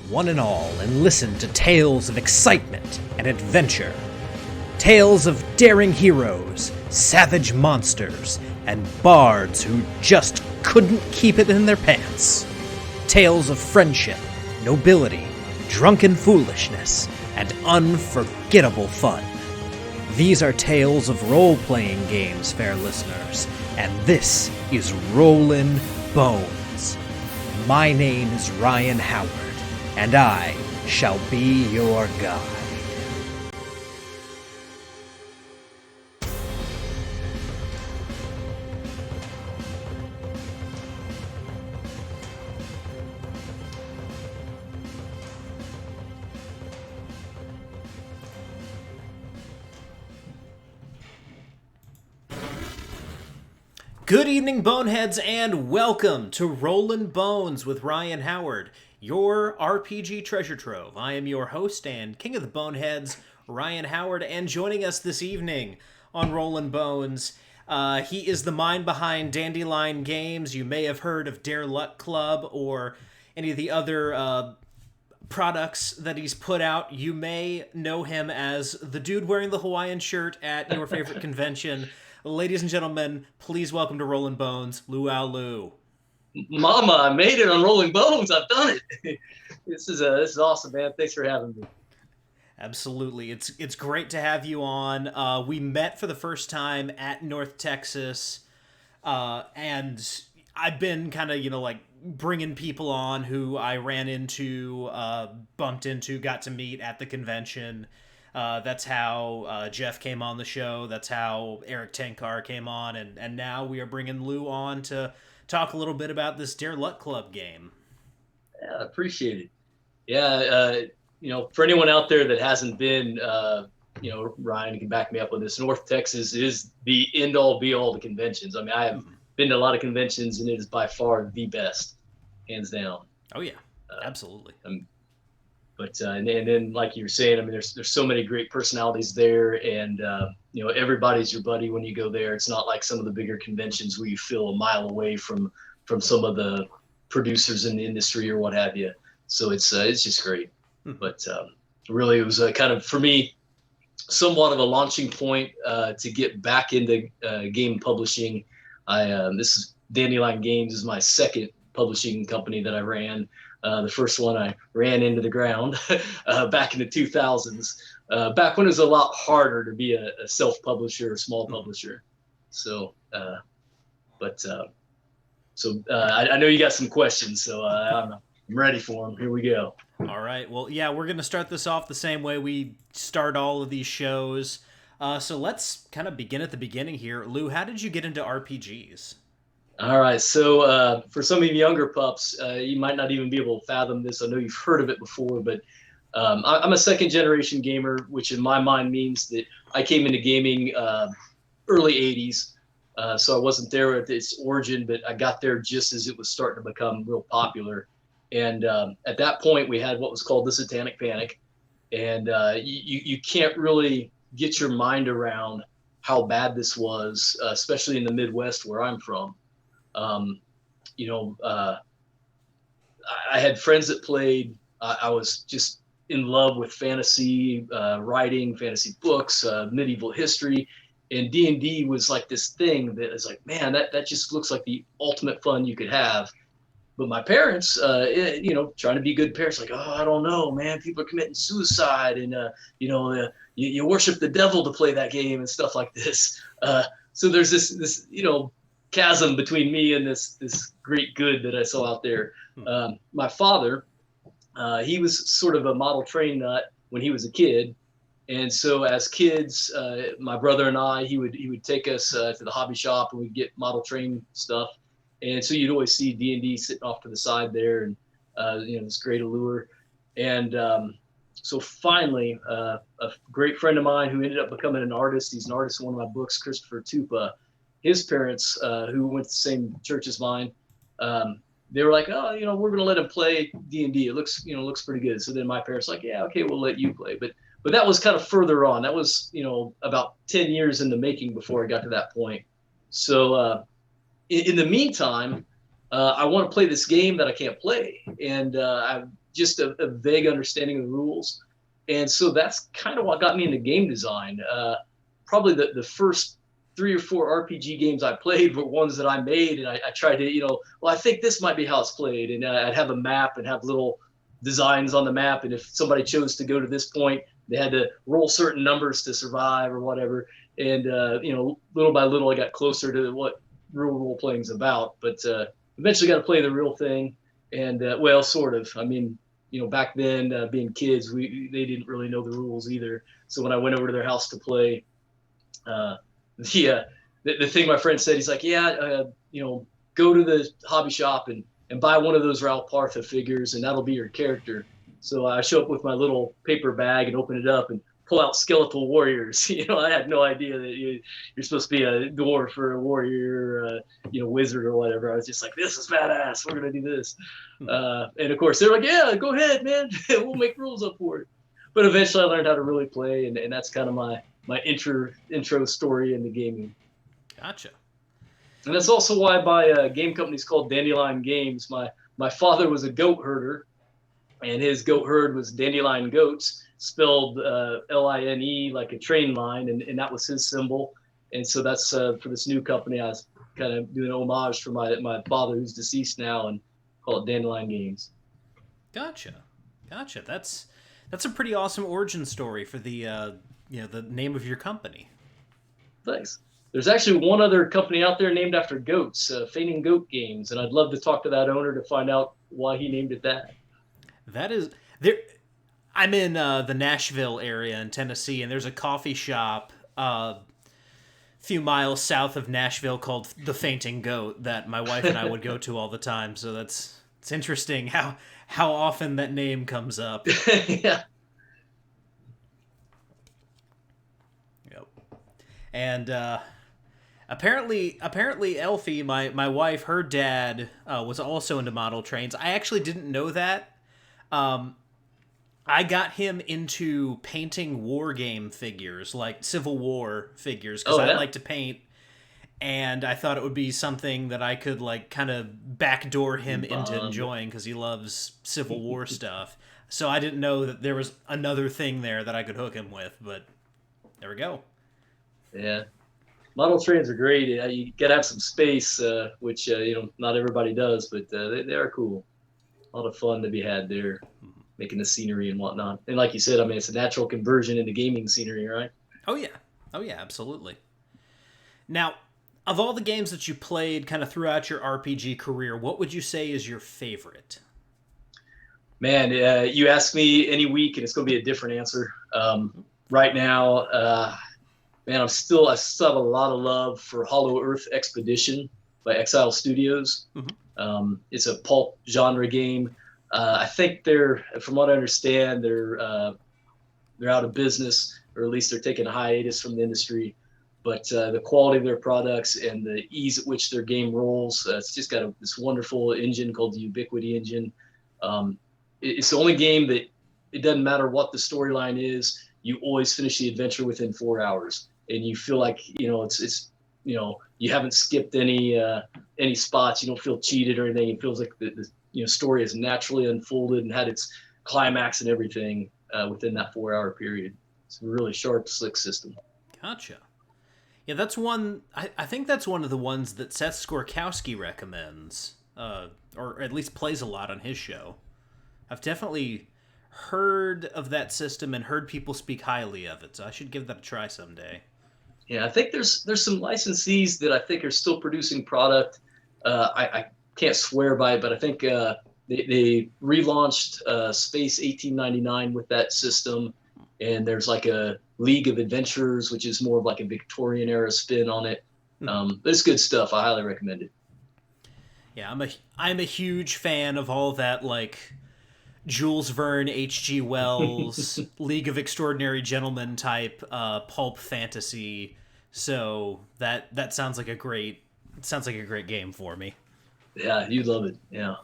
one and all, and listen to tales of excitement and adventure. Tales of daring heroes, savage monsters, and bards who just couldn't keep it in their pants. Tales of friendship, nobility, drunken foolishness, and unforgettable fun. These are tales of role-playing games, fair listeners, and this is Rollin' Bones. My name is Ryan Howard, and I shall be your guide. Good evening, Boneheads, and welcome to Rollin' Bones with Ryan Howard, your RPG treasure trove. I am your host and king of the Boneheads, Ryan Howard, and joining us this evening on Rollin' Bones, he is the mind behind Dandelion Games. You may have heard of Dare Luck Club or any of the other products that he's put out. You may know him as the dude wearing the Hawaiian shirt at your favorite convention. Ladies and gentlemen, please welcome to Rollin' Bones, Luau Lou. Mama, I made it on Rolling Bones. I've done it. This is awesome, man. Thanks for having me. Absolutely. It's great to have you on. We met for the first time at North Texas, and I've been kind of, like bringing people on who I ran into, bumped into, got to meet at the convention. That's how Jeff came on the show. That's how Eric Tenkar came on. And now we are bringing Lou on to talk a little bit about this Dare Luck Club game. Yeah, I appreciate it. Yeah, for anyone out there that hasn't been, Ryan, you can back me up on this. North Texas is the end-all, be-all to conventions. I mean, I have been to a lot of conventions, and it is by far the best, hands down. Oh, yeah, absolutely. But and then, like you were saying, I mean, there's so many great personalities there, and everybody's your buddy when you go there. It's not like some of the bigger conventions where you feel a mile away from some of the producers in the industry or what have you. So it's just great. But really, it was kind of, for me, somewhat of a launching point to get back into game publishing. This is Dandelion Games is my second publishing company that I ran. The first one I ran into the ground back in the 2000s, back when it was a lot harder to be a self-publisher or small publisher. So, I know you got some questions, so I'm ready for them. Here we go. All right. Well, yeah, we're going to start this off the same way we start all of these shows. So let's kind of begin at the beginning here. Lou, how did you get into RPGs? All right. So for some of you younger pups, you might not even be able to fathom this. I know you've heard of it before, but I'm a second generation gamer, which in my mind means that I came into gaming early 80s. So I wasn't there at its origin, but I got there just as it was starting to become real popular. And at that point, we had what was called the Satanic Panic. And you can't really get your mind around how bad this was, especially in the Midwest where I'm from. I had friends that played. I was just in love with fantasy writing, fantasy books, medieval history, and D&D was like this thing that is like, man, that just looks like the ultimate fun you could have. But my parents, trying to be good parents, like, oh, I don't know, man, people are committing suicide, and you worship the devil to play that game and stuff like this. So there's this chasm between me and this great good that I saw out there. My father, he was sort of a model train nut when he was a kid, and so as kids, my brother and I, he would take us to the hobby shop and we'd get model train stuff, and so you'd always see D&D sitting off to the side there, and this great allure, and so finally, a great friend of mine who ended up becoming an artist. He's an artist in one of my books, Christopher Tupa. His parents, who went to the same church as mine, they were like, oh, we're going to let him play D&D. It looks pretty good. So then my parents were like, yeah, okay, we'll let you play. But that was kind of further on. That was, about 10 years in the making before I got to that point. So in the meantime, I want to play this game that I can't play. And I just a vague understanding of the rules. And so that's kind of what got me into game design. Probably the first 3 or 4 RPG games I played were ones that I made, and I tried to, well, I think this might be how it's played, and I'd have a map and have little designs on the map, and if somebody chose to go to this point, they had to roll certain numbers to survive or whatever. And little by little, I got closer to what real role playing is about. But eventually, got to play the real thing, and well, sort of. I mean, back then, being kids, they didn't really know the rules either. So when I went over to their house to play, the thing my friend said, he's like, go to the hobby shop and buy one of those Ralph Partha figures, and that'll be your character. So I show up with my little paper bag and open it up and pull out skeletal warriors. I had no idea that you're supposed to be a dwarf or a warrior, wizard or whatever. I was just like, this is badass. We're going to do this. And of course, they're like, yeah, go ahead, man. We'll make rules up for it. But eventually I learned how to really play, and that's kind of my intro story into gaming. Gotcha. And that's also why I buy a game company called Dandelion Games. My father was a goat herder, and his goat herd was dandelion goats, spelled Line, like a train line, and that was his symbol. And so that's for this new company, I was kind of doing homage for my father, who's deceased now, and call it Dandelion Games. Gotcha. That's a pretty awesome origin story for the the name of your company. Thanks. There's actually one other company out there named after goats, Fainting Goat Games, and I'd love to talk to that owner to find out why he named it that. That is there. I'm in the Nashville area in Tennessee, and there's a coffee shop a few miles south of Nashville called the Fainting Goat that my wife and I would go to all the time. So it's interesting how often that name comes up. Yeah. Yep. And apparently Elfie, my wife, her dad was also into model trains. I actually didn't know that. I got him into painting war game figures, like Civil War figures, because I like to paint, and I thought it would be something that I could kind of backdoor him into enjoying, because he loves Civil War stuff. So I didn't know that there was another thing there that I could hook him with, but there we go. Yeah. Model trains are great. You got to have some space, which, not everybody does, but they are cool. A lot of fun to be had there, making the scenery and whatnot. And like you said, I mean, it's a natural conversion into gaming scenery, right? Oh, yeah, absolutely. Now, of all the games that you played kind of throughout your RPG career, what would you say is your favorite? Man, you ask me any week, and it's going to be a different answer. Right now, man, I still have a lot of love for Hollow Earth Expedition by Exile Studios. Mm-hmm. It's a pulp genre game. I think from what I understand, they're out of business, or at least they're taking a hiatus from the industry. But the quality of their products and the ease at which their game rolls, it's just got this wonderful engine called the Ubiquity engine. It's the only game that it doesn't matter what the storyline is, you always finish the adventure within 4 hours. And you feel like, it's you haven't skipped any spots. You don't feel cheated or anything. It feels like the story is naturally unfolded and had its climax and everything within that 4 hour period. It's a really sharp, slick system. Gotcha. Yeah, that's one. I think that's one of the ones that Seth Skorkowski recommends, or at least plays a lot on his show. I've definitely heard of that system and heard people speak highly of it, so I should give that a try someday. Yeah, I think there's some licensees that I think are still producing product. I can't swear by it, but I think they relaunched Space 1899 with that system, and there's like a League of Adventures, which is more of like a Victorian era spin on it. But it's good stuff. I highly recommend it. Yeah, I'm a huge fan of all that, like Jules Verne, H.G. Wells, League of Extraordinary Gentlemen type pulp fantasy. So that sounds like a great game for me. Yeah, you'd love it. Yeah.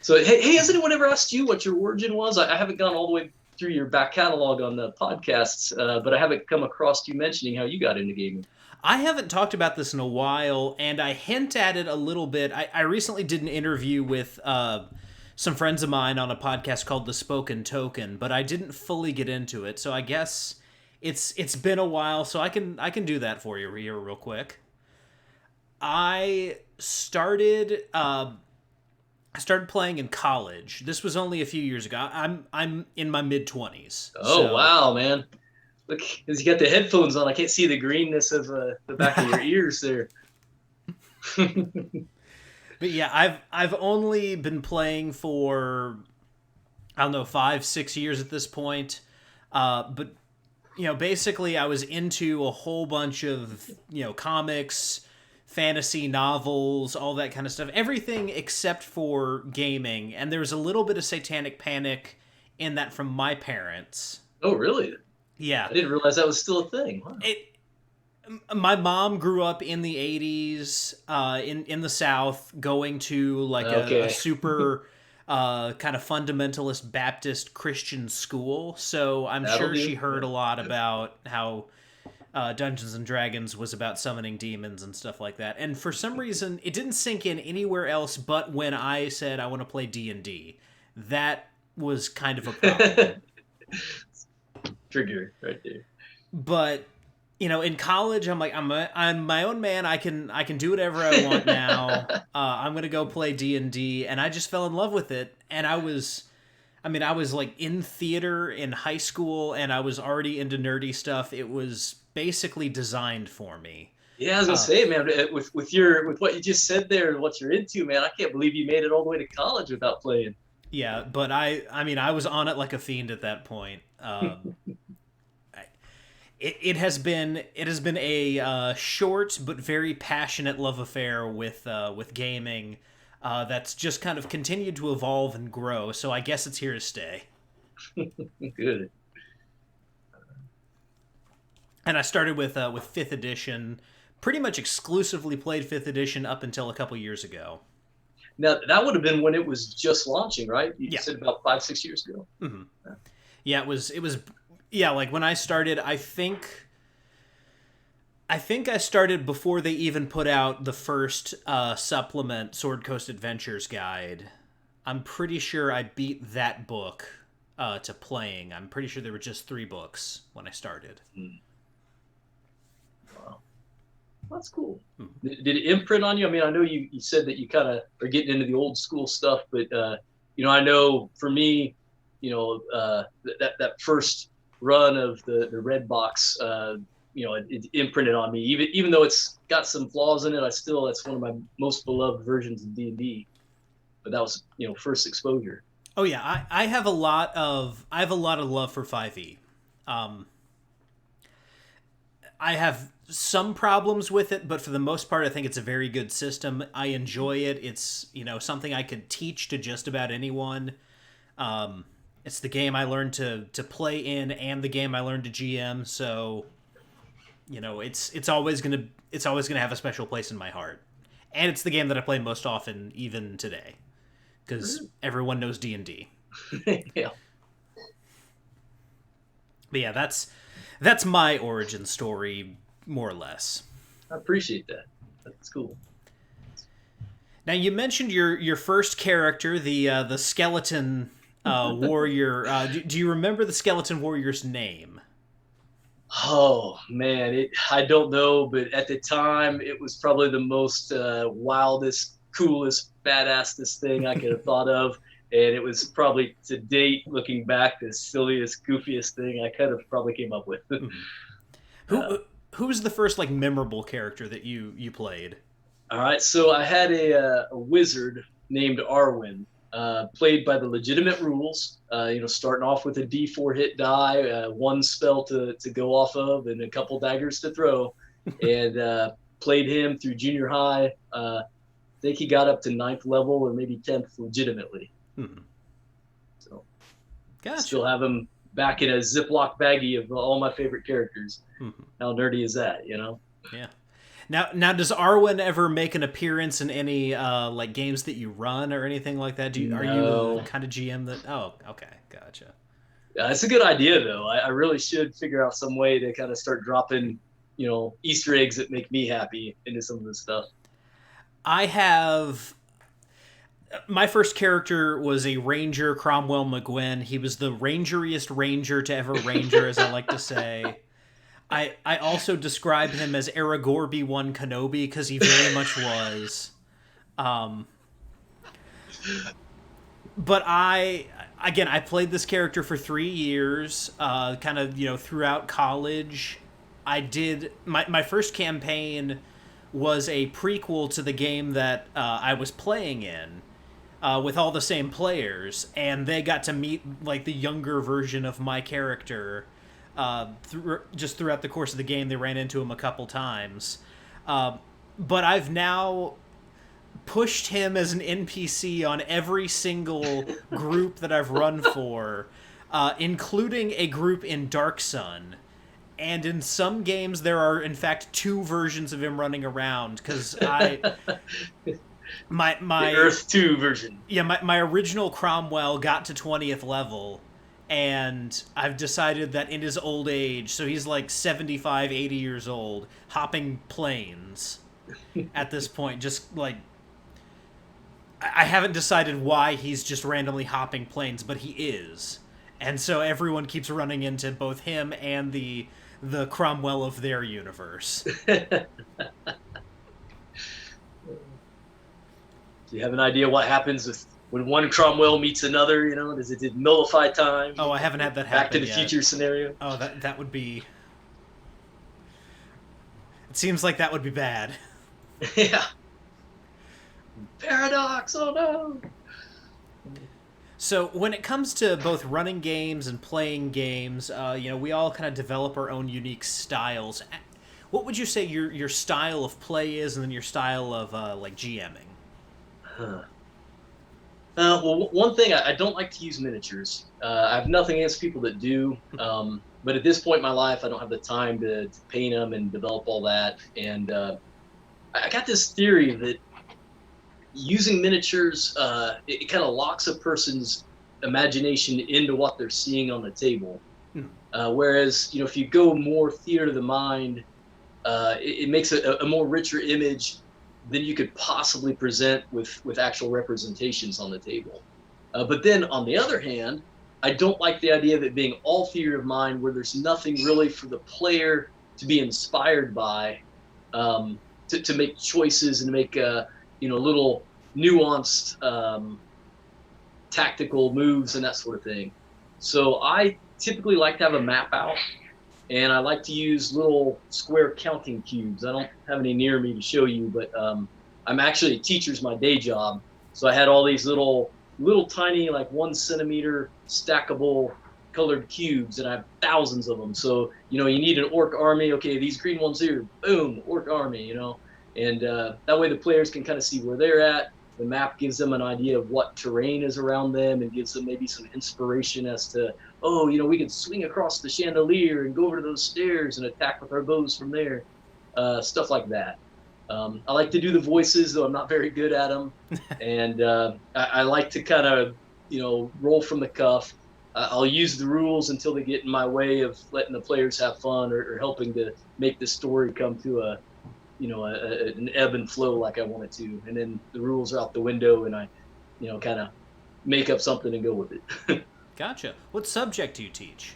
So hey, has anyone ever asked you what your origin was? I haven't gone all the way through your back catalog on the podcasts, but I haven't come across you mentioning how you got into gaming. I haven't talked about this in a while, and I hint at it a little bit. I recently did an interview with some friends of mine on a podcast called The Spoken Token, but I didn't fully get into it. So I guess it's been a while, so I can do that for you here real quick. I started playing in college. This was only a few years ago. I'm in my mid-20s. Oh, wow, man. Look, as you got the headphones on, I can't see the greenness of the back of your ears there. But yeah, I've only been playing for, I don't know, 5-6 years at this point. But basically I was into a whole bunch of, comics, fantasy novels, all that kind of stuff. Everything except for gaming. And there was a little bit of satanic panic in that from my parents. Oh, really? Yeah. I didn't realize that was still a thing. Wow. My mom grew up in the 80s in the South, going to like a super kind of fundamentalist Baptist Christian school. So I'm sure she heard a lot about how Dungeons and Dragons was about summoning demons and stuff like that. And for some reason, it didn't sink in anywhere else but when I said I want to play D&D. That was kind of a problem. Trigger right there. But in college, I'm like, I'm my own man. I can do whatever I want now. I'm gonna go play D&D, and I just fell in love with it. And I was like in theater in high school, and I was already into nerdy stuff. It was basically designed for me. Yeah, I was gonna say, man, with what you just said there and what you're into, man, I can't believe you made it all the way to college without playing. Yeah, but I was on it like a fiend at that point. It has been a short but very passionate love affair with gaming that's just kind of continued to evolve and grow. So I guess it's here to stay. Good. And I started with 5th edition. Pretty much exclusively played 5th edition up until a couple years ago. Now that would have been when it was just launching, right? You said about 5-6 years ago. Mm-hmm. Yeah, it was. Yeah, like when I started, I think I started before they even put out the first supplement, Sword Coast Adventures Guide. I'm pretty sure I beat that book to playing. I'm pretty sure there were just 3 books when I started. Wow. That's cool. Did it imprint on you? I mean, I know you said that you kind of are getting into the old school stuff, but I know for me, that first run of the red box, it imprinted on me. Even though it's got some flaws in it, that's one of my most beloved versions of D&D. But that was first exposure. Oh yeah, I have a lot of love for 5e. I have some problems with it, but for the most part, I think it's a very good system. I enjoy it. It's something I could teach to just about anyone. It's the game I learned to play in, and the game I learned to GM. So, it's always gonna have a special place in my heart, and it's the game that I play most often, even today, because everyone knows D&D. Yeah. But yeah, that's my origin story, more or less. I appreciate that. That's cool. Now, you mentioned your first character, the skeleton warrior. Do you remember the skeleton warrior's name? Oh man, I don't know, but at the time it was probably the most wildest, coolest, badassest thing I could have thought of, and it was probably to date, looking back, the silliest, goofiest thing I could have probably came up with. Who's the first memorable character that you played? All right, so I had a wizard named Arwen. Played by the legitimate rules, starting off with a D4 hit die, 1 spell to go off of, and a couple daggers to throw, and played him through junior high. I think he got up to 9th level or maybe 10th legitimately. So, gotcha. Still have him back in a Ziploc baggie of all my favorite characters. How nerdy is that, Yeah. Now, does Arwen ever make an appearance in any games that you run or anything like that? No. Are you the kind of GM that? Oh, okay, gotcha. Yeah, it's a good idea though. I really should figure out some way to kind of start dropping, Easter eggs that make me happy into some of this stuff. I have My first character was a Ranger, Cromwell McGuinn. He was the rangeriest ranger to ever ranger, as I like to say. I also describe him as Aragorn B1 Kenobi because he very much was. Um, but I played this character for 3 years, kind of, throughout college. I did my first campaign was a prequel to the game that I was playing in, with all the same players, and they got to meet like the younger version of my character. Just throughout the course of the game, they ran into him a couple times. But I've now pushed him as an NPC on every single group that I've run for, including a group in Dark Sun. And in some games, there are in fact two versions of him running around because my the Earth 2 version. Yeah, my original Cromwell got to 20th level, and I've decided that in his old age, so he's like 75, 80 years old, hopping planes at this point, just like, I haven't decided why he's just randomly hopping planes, but he is. And so everyone keeps running into both him and the Cromwell of their universe. Do you have an idea what happens when one Cromwell meets another? Does it nullify time? Oh, I haven't had that happen Back to the yet. Future scenario? Oh, that would be... It seems like that would be bad. Yeah. Paradox, oh no! So when it comes to both running games and playing games, we all kind of develop our own unique styles. What would you say your style of play is, and then your style of like GMing? Well, one thing, I don't like to use miniatures. I have nothing against people that do, but at this point in my life, I don't have the time to paint them and develop all that. And I got this theory that using miniatures, it kind of locks a person's imagination into what they're seeing on the table. Whereas, if you go more theater of the mind, it makes a more richer image than you could possibly present with actual representations on the table. But then on the other hand, I don't like the idea of it being all theater of mind where there's nothing really for the player to be inspired by, to make choices and to make little nuanced tactical moves and that sort of thing. So I typically like to have a map out, and I like to use little square counting cubes. I don't have any near me to show you, but I'm actually a teacher's my day job. So I had all these little tiny, like 1 centimeter stackable colored cubes, and I have thousands of them. So, you need an orc army. Okay, these green ones here, boom, orc army, And that way the players can kind of see where they're at. The map gives them an idea of what terrain is around them and gives them maybe some inspiration as to, we can swing across the chandelier and go over to those stairs and attack with our bows from there. Stuff like that. I like to do the voices, though I'm not very good at them. And I like to kind of, roll from the cuff. I'll use the rules until they get in my way of letting the players have fun or helping to make the story come to an ebb and flow like I want it to. And then the rules are out the window, and I, kind of make up something and go with it. Gotcha. What subject do you teach?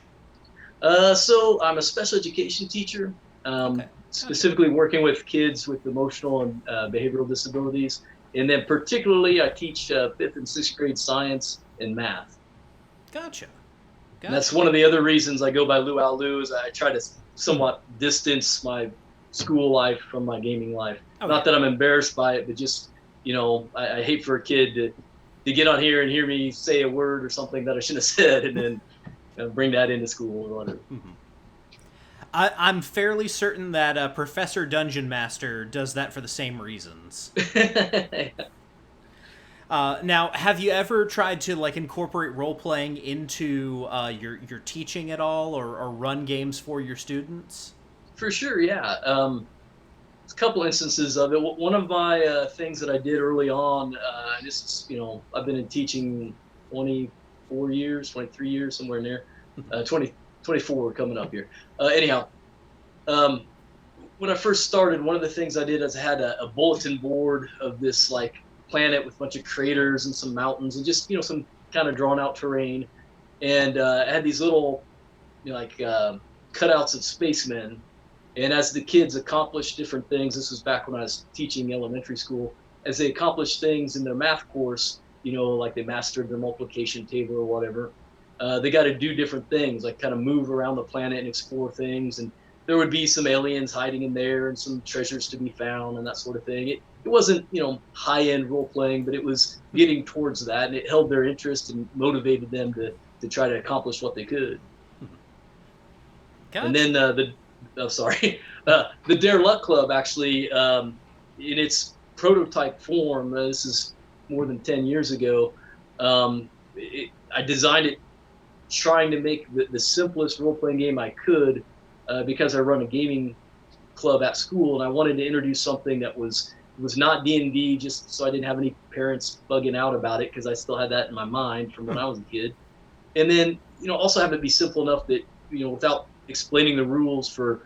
So I'm a special education teacher, Okay. specifically working with kids with emotional and behavioral disabilities. And then particularly I teach 5th and 6th grade science and math. Gotcha. And that's one of the other reasons I go by Luau Lou, is I try to somewhat distance my school life from my gaming life. Not that I'm embarrassed by it, but just, I hate for a kid to get on here and hear me say a word or something that I shouldn't have said, and then bring that into school or whatever. Mm-hmm. I'm fairly certain that Professor Dungeon Master does that for the same reasons. Now, have you ever tried to incorporate role playing into your teaching at all, or run games for your students? For sure, yeah. There's a couple instances of it. One of my things that I did early on, this is, I've been in teaching 24 years, 23 years, somewhere in there. 24 coming up here. Anyhow, when I first started, one of the things I did is I had a bulletin board of this planet with a bunch of craters and some mountains and just, some kind of drawn out terrain. And I had these little, cutouts of spacemen. And as the kids accomplished different things, this was back when I was teaching elementary school, as they accomplished things in their math course, like they mastered their multiplication table or whatever, they got to do different things, like kind of move around the planet and explore things. And there would be some aliens hiding in there and some treasures to be found and that sort of thing. It wasn't, high-end role-playing, but it was getting towards that, and it held their interest and motivated them to try to accomplish what they could. Gotcha. And then the Dare Luck Club actually, in its prototype form, this is more than 10 years ago, I designed it trying to make the simplest role-playing game I could, because I run a gaming club at school, and I wanted to introduce something that was not D&D, just so I didn't have any parents bugging out about it, because I still had that in my mind from when I was a kid. And then, also have it be simple enough that, without explaining the rules for,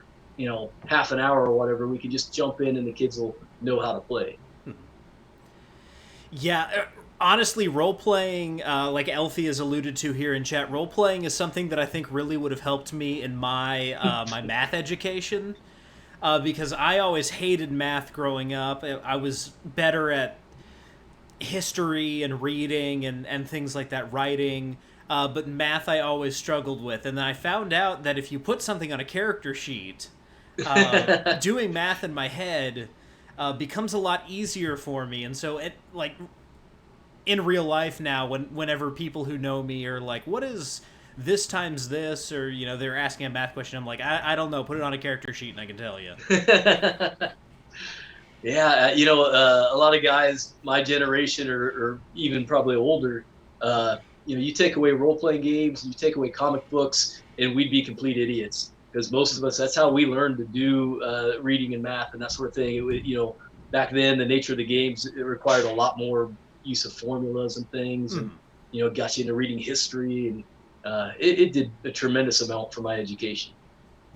half an hour or whatever, we could just jump in and the kids will know how to play. Yeah, honestly, role-playing, like Elfie has alluded to here in chat, role-playing is something that I think really would have helped me in my my math education, because I always hated math growing up. I was better at history and reading and things like that, writing, but math I always struggled with. And then I found out that if you put something on a character sheet, doing math in my head becomes a lot easier for me. And so, in real life now, whenever people who know me are like, what is this times this, or they're asking a math question, I'm like, I don't know, put it on a character sheet and I can tell you. Yeah, a lot of guys my generation or even probably older, you take away role-playing games, you take away comic books, and we'd be complete idiots, because most of us, that's how we learned to do reading and math and that sort of thing. Back then, the nature of the games, it required a lot more use of formulas and things, and got you into reading history, and it did a tremendous amount for my education.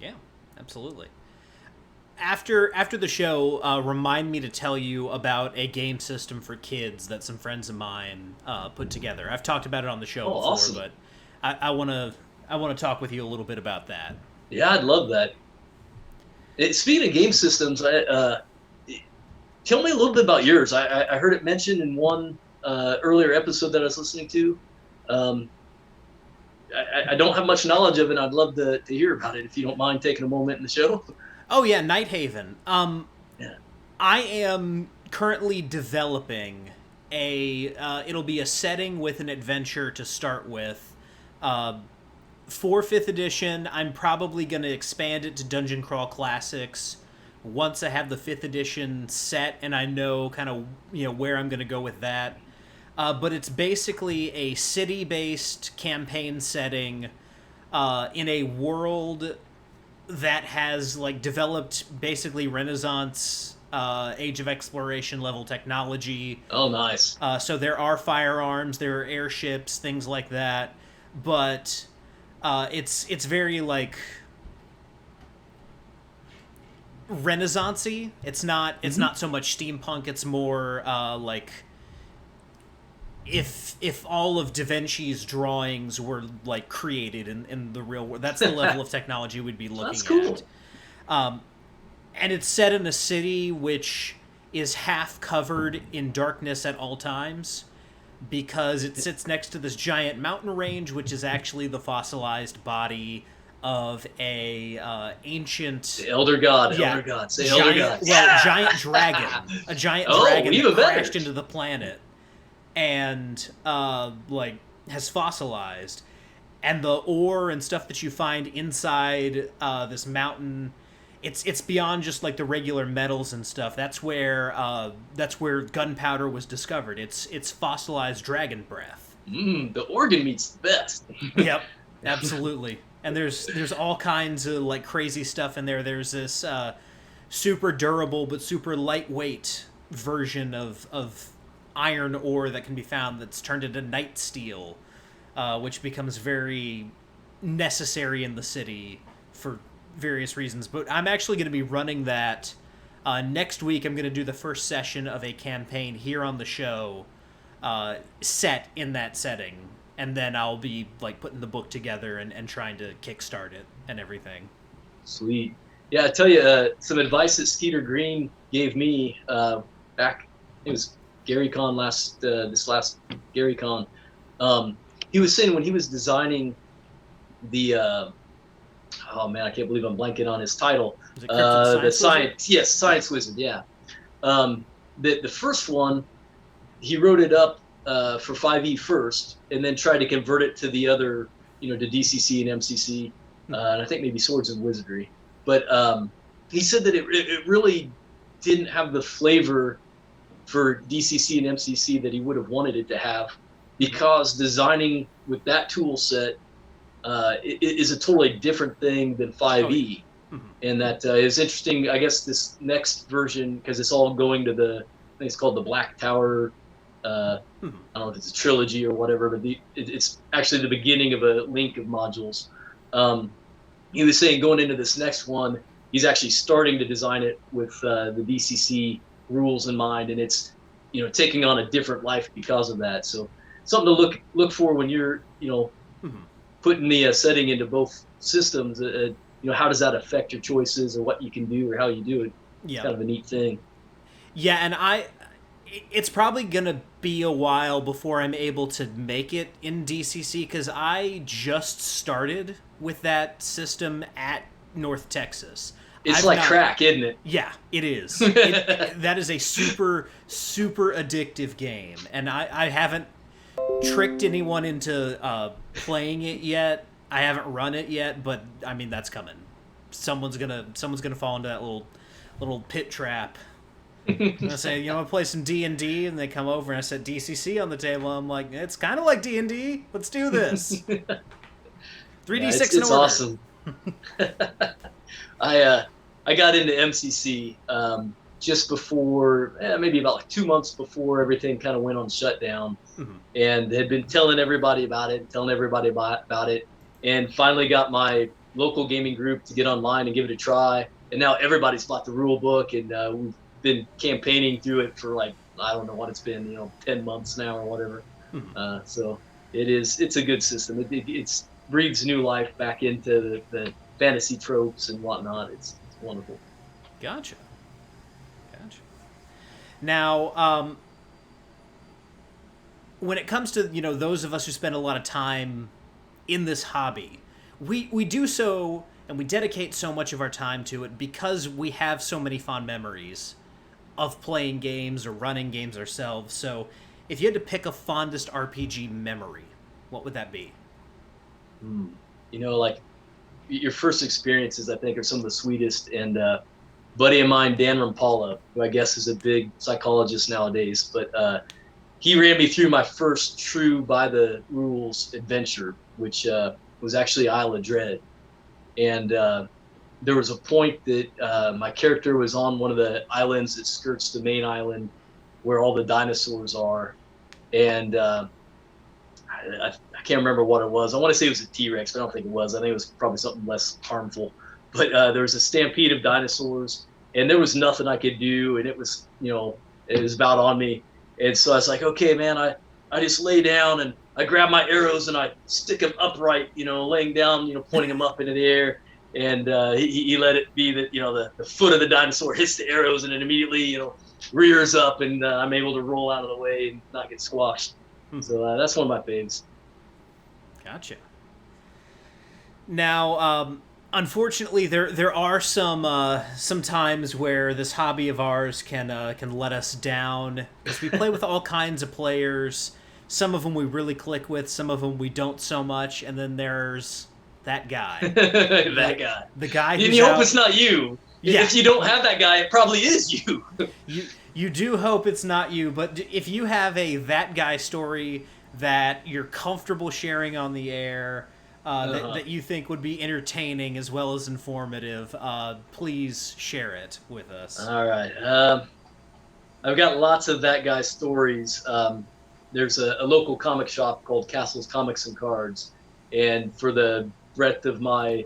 Yeah, absolutely. After the show, remind me to tell you about a game system for kids that some friends of mine put together. I've talked about it on the show before, awesome. But I want to talk with you a little bit about that. Yeah, I'd love that. Speaking of game systems, tell me a little bit about yours. I heard it mentioned in one earlier episode that I was listening to. I don't have much knowledge of it. I'd love to hear about it, if you don't mind taking a moment in the show. Oh yeah, Night Haven. Yeah. I am currently developing it'll be a setting with an adventure to start with. For 5th edition, I'm probably going to expand it to Dungeon Crawl Classics once I have the 5th edition set and I know kind of where I'm going to go with that. But it's basically a city-based campaign setting in a world that has developed basically Renaissance, Age of Exploration level technology. Oh, nice. So there are firearms, there are airships, things like that, but it's very Renaissance-y. It's not so much steampunk. It's more if all of Da Vinci's drawings were created in the real world. That's the level of technology we'd be looking That's cool. at. And it's set in a city which is half covered in darkness at all times, because it sits next to this giant mountain range, which is actually the fossilized body of a ancient... The Elder God. Yeah, Elder God. Say Elder God. Well, giant dragon. A giant dragon that crashed into the planet and has fossilized. And the ore and stuff that you find inside this mountain, it's beyond just the regular metals and stuff. That's where gunpowder was discovered. It's fossilized dragon breath. The organ meat's the best. Yep, absolutely. And there's all kinds of crazy stuff in there. There's this super durable but super lightweight version of iron ore that can be found that's turned into night steel, which becomes very necessary in the city for various reasons. But I'm actually going to be running that Next week, I'm going to do the first session of a campaign here on the show, set in that setting, and then I'll be like putting the book together and trying to kickstart it and everything. Sweet. Yeah, I tell you, some advice that Skeeter Green gave me back. It was Gary Con this last Gary Con. He was saying when he was designing the oh man, I can't believe I'm blanking on his title. The Science Wizard. Yeah. The first one, he wrote it up for 5e first, and then tried to convert it to the other, to DCC and MCC, and I think maybe Swords and Wizardry. But he said that it really didn't have the flavor for DCC and MCC that he would have wanted it to have, because designing with that tool set is a totally different thing than 5e. And that is interesting. I guess this next version, because it's all going to I think it's called the Black Tower. I don't know if it's a trilogy or whatever, but it's actually the beginning of a link of modules. He was saying going into this next one, he's actually starting to design it with the DCC rules in mind, and it's taking on a different life because of that. So something to look for when you're putting the setting into both systems. How does that affect your choices or what you can do or how you do it? Yeah, kind of a neat thing. Yeah, and it's probably gonna be a while before I'm able to make it in DCC, because I just started with that system at North Texas. It's crack, isn't it? Yeah, it is. That is a super, super addictive game, and I haven't tricked anyone into playing it yet. I haven't run it yet, but I mean that's coming. Someone's gonna fall into that little pit trap. And I say, I play some D&D, and they come over and I set DCC on the table. I'm like, it's kind of like D&D. Let's do this. 3d6 in order. It's awesome. I got into MCC just before, maybe about 2 months before everything kind of went on shutdown, and had been telling everybody about it, and finally got my local gaming group to get online and give it a try. And now everybody's bought the rule book, and we've been campaigning through it for I don't know what it's been, 10 months now or whatever. So it's a good system. It breathes new life back into the fantasy tropes and whatnot. It's wonderful. Gotcha. Now, when it comes to, those of us who spend a lot of time in this hobby, we do so, and we dedicate so much of our time to it because we have so many fond memories of playing games or running games ourselves. So if you had to pick a fondest RPG memory, what would that be? Your first experiences, I think, are some of the sweetest. And buddy of mine, Dan Rampala, who I guess is a big psychologist nowadays, but he ran me through my first true by the rules adventure, which was actually Isle of Dread. And there was a point that my character was on one of the islands that skirts the main island where all the dinosaurs are. And I can't remember what it was. I want to say it was a T-Rex, but I don't think it was. I think it was probably something less harmful. But there was a stampede of dinosaurs, and there was nothing I could do, and it was, it was about on me. And so I was like, okay, man, I just lay down, and I grab my arrows, and I stick them upright, laying down, pointing them up into the air. And he let it be that, the foot of the dinosaur hits the arrows, and it immediately, rears up, and I'm able to roll out of the way and not get squashed. So that's one of my faves. Gotcha. Now, unfortunately, there are some times where this hobby of ours can let us down, because we play with all kinds of players. Some of them we really click with, some of them we don't so much, and then there's that guy. Guy. The guy who's you hope it's not you. Yeah. If you don't have that guy, it probably is you. You do hope it's not you, but if you have that guy story that you're comfortable sharing on the air, that you think would be entertaining as well as informative, please share it with us. All right. I've got lots of that guy stories. There's a local comic shop called Castle's Comics and Cards, and for the breadth of my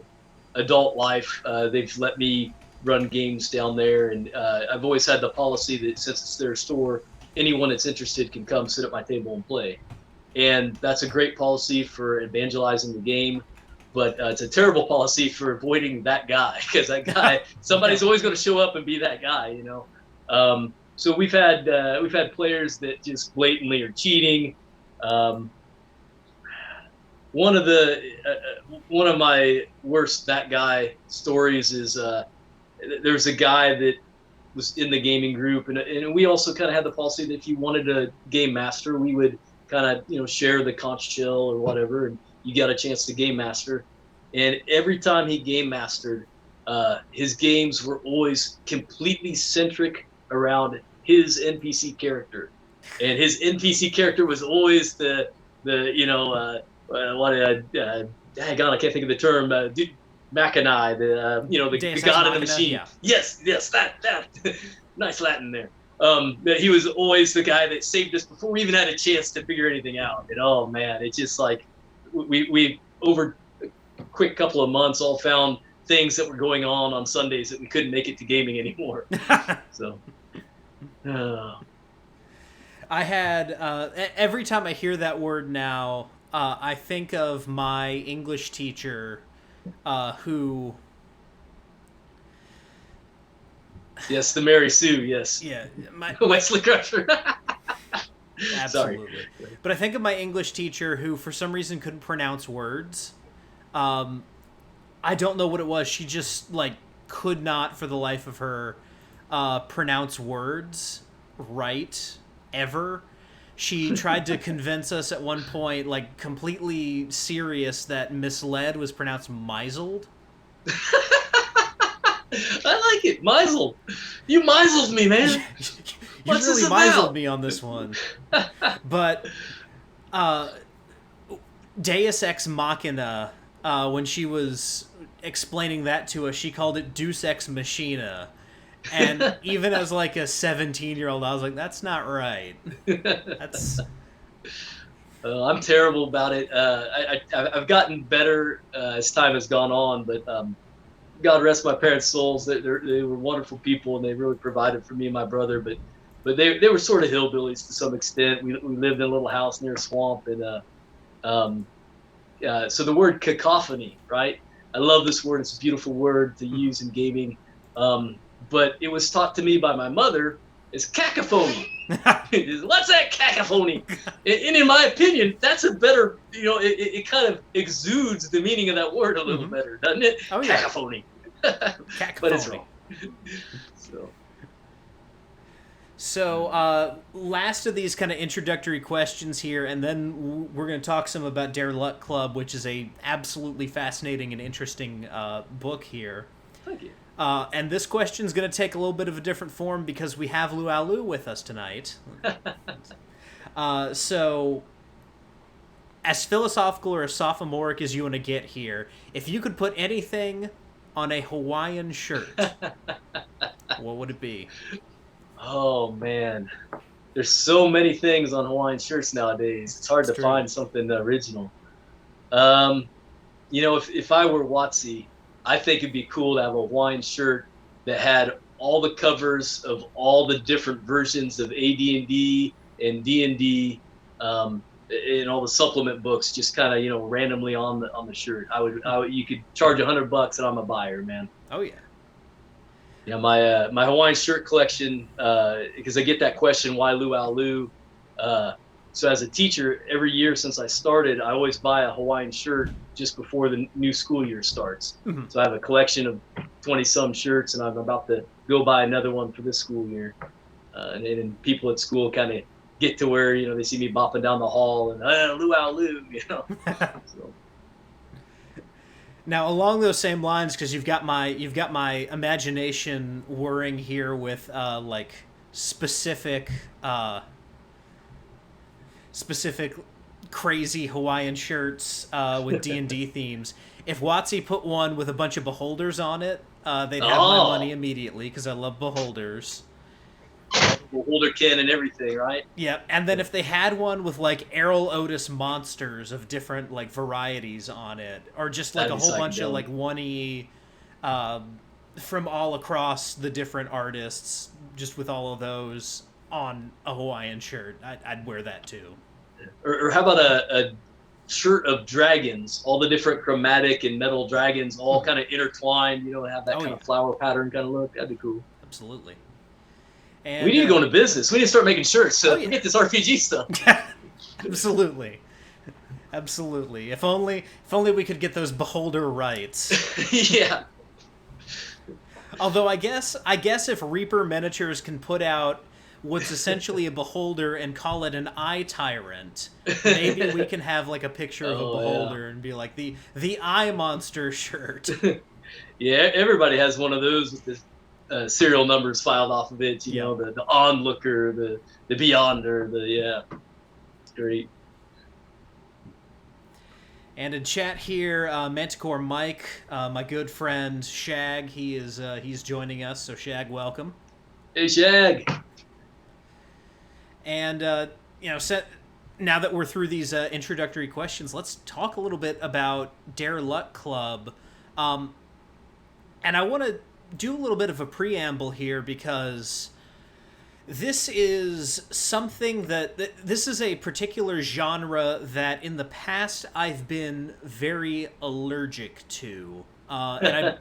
adult life, they've let me run games down there, and I've always had the policy that since it's their store, anyone that's interested can come sit at my table and play. And that's a great policy for evangelizing the game, but it's a terrible policy for avoiding that guy, because that guy, somebody's always going to show up and be that guy, you know. So we've had players that just blatantly are cheating. One of my worst that guy stories is there's a guy that was in the gaming group, and we also kind of had the policy that if you wanted a game master, we would kind of share the conch shell or whatever, and you got a chance to game master. And every time he game mastered, his games were always completely centric around his NPC character, and his NPC character was always the hang on, I can't think of the term. Mackinac, the god of the machine. Yeah. Yes, that. Nice Latin there. He was always the guy that saved us before we even had a chance to figure anything out. And oh man, it's just like we over a quick couple of months all found things that were going on Sundays that we couldn't make it to gaming anymore. So. I had every time I hear that word now, I think of my English teacher, who. Yes, the Mary Sue. Yes. Yeah, Wesley Crusher. Absolutely. Sorry. But I think of my English teacher who, for some reason, couldn't pronounce words. I don't know what it was. She just could not, for the life of her, pronounce words right ever. She tried to convince us at one point, completely serious, that misled was pronounced misled. I like it. Misled. You misled me, man. You really misled me on this one. But Deus Ex Machina, when she was explaining that to us, she called it Deus Ex Machina. And even as a 17-year-old, I was like, that's not right. That's. I'm terrible about it. I've gotten better as time has gone on, but God rest my parents' souls. They were wonderful people, and they really provided for me and my brother. But they were sort of hillbillies to some extent. We lived in a little house near a swamp, and so the word cacophony, right? I love this word. It's a beautiful word to use in gaming. But it was taught to me by my mother as cacophony. What's that cacophony? And in my opinion, that's a better, it kind of exudes the meaning of that word a little better, doesn't it? Oh, yeah. Cacophony. Cacophony. But it's wrong. So, last of these kind of introductory questions here, and then we're going to talk some about Dare Luck Club, which is a absolutely fascinating and interesting book here. Thank you. And this question's going to take a little bit of a different form because we have Luau Lou with us tonight. So, as philosophical or as sophomoric as you want to get here, if you could put anything on a Hawaiian shirt, what would it be? Oh, man. There's so many things on Hawaiian shirts nowadays. It's hard to find something original. If I were Watsy, I think it'd be cool to have a Hawaiian shirt that had all the covers of all the different versions of AD&D and D&D, and all the supplement books, just kind of randomly on the shirt. You could charge $100 and I'm a buyer, man. Oh yeah. Yeah, my Hawaiian shirt collection, because I get that question, why Luau Lou? So as a teacher, every year since I started, I always buy a Hawaiian shirt just before the new school year starts. Mm-hmm. So I have a collection of 20-some shirts, and I'm about to go buy another one for this school year. And then people at school kind of get to where, they see me bopping down the hall and, Luau Lou, So. Now, along those same lines, because you've got my imagination whirring here with specific crazy Hawaiian shirts with D&D themes. If Watsy put one with a bunch of beholders on it, they'd have my money immediately because I love beholders. Beholderkin and everything, right? Yeah, and then if they had one with Errol Otis monsters of different varieties on it, or just a whole bunch of one-y from all across the different artists, just with all of those on a Hawaiian shirt. I'd wear that too. Or how about a shirt of dragons, all the different chromatic and metal dragons all kind of intertwined, have that Oh, kind yeah. of flower pattern kind of look. That'd be cool. Absolutely. And We need to go into business. We need to start making shirts. So yeah. forget this RPG stuff. Absolutely. Absolutely. If only we could get those beholder rights. Yeah. Although I guess if Reaper Miniatures can put out what's essentially a beholder and call it an eye tyrant, maybe we can have like a picture of a beholder and be like the eye monster shirt. Yeah, everybody has one of those with the serial numbers filed off of it. You know, the onlooker, the beyonder, it's great. And in chat here, Manticore Mike, my good friend Shag, he's joining us. So Shag, welcome. Hey Shag. And now that we're through these introductory questions, let's talk a little bit about Dare Luck Club. And I want to do a little bit of a preamble here because this is something this is a particular genre that in the past I've been very allergic to. And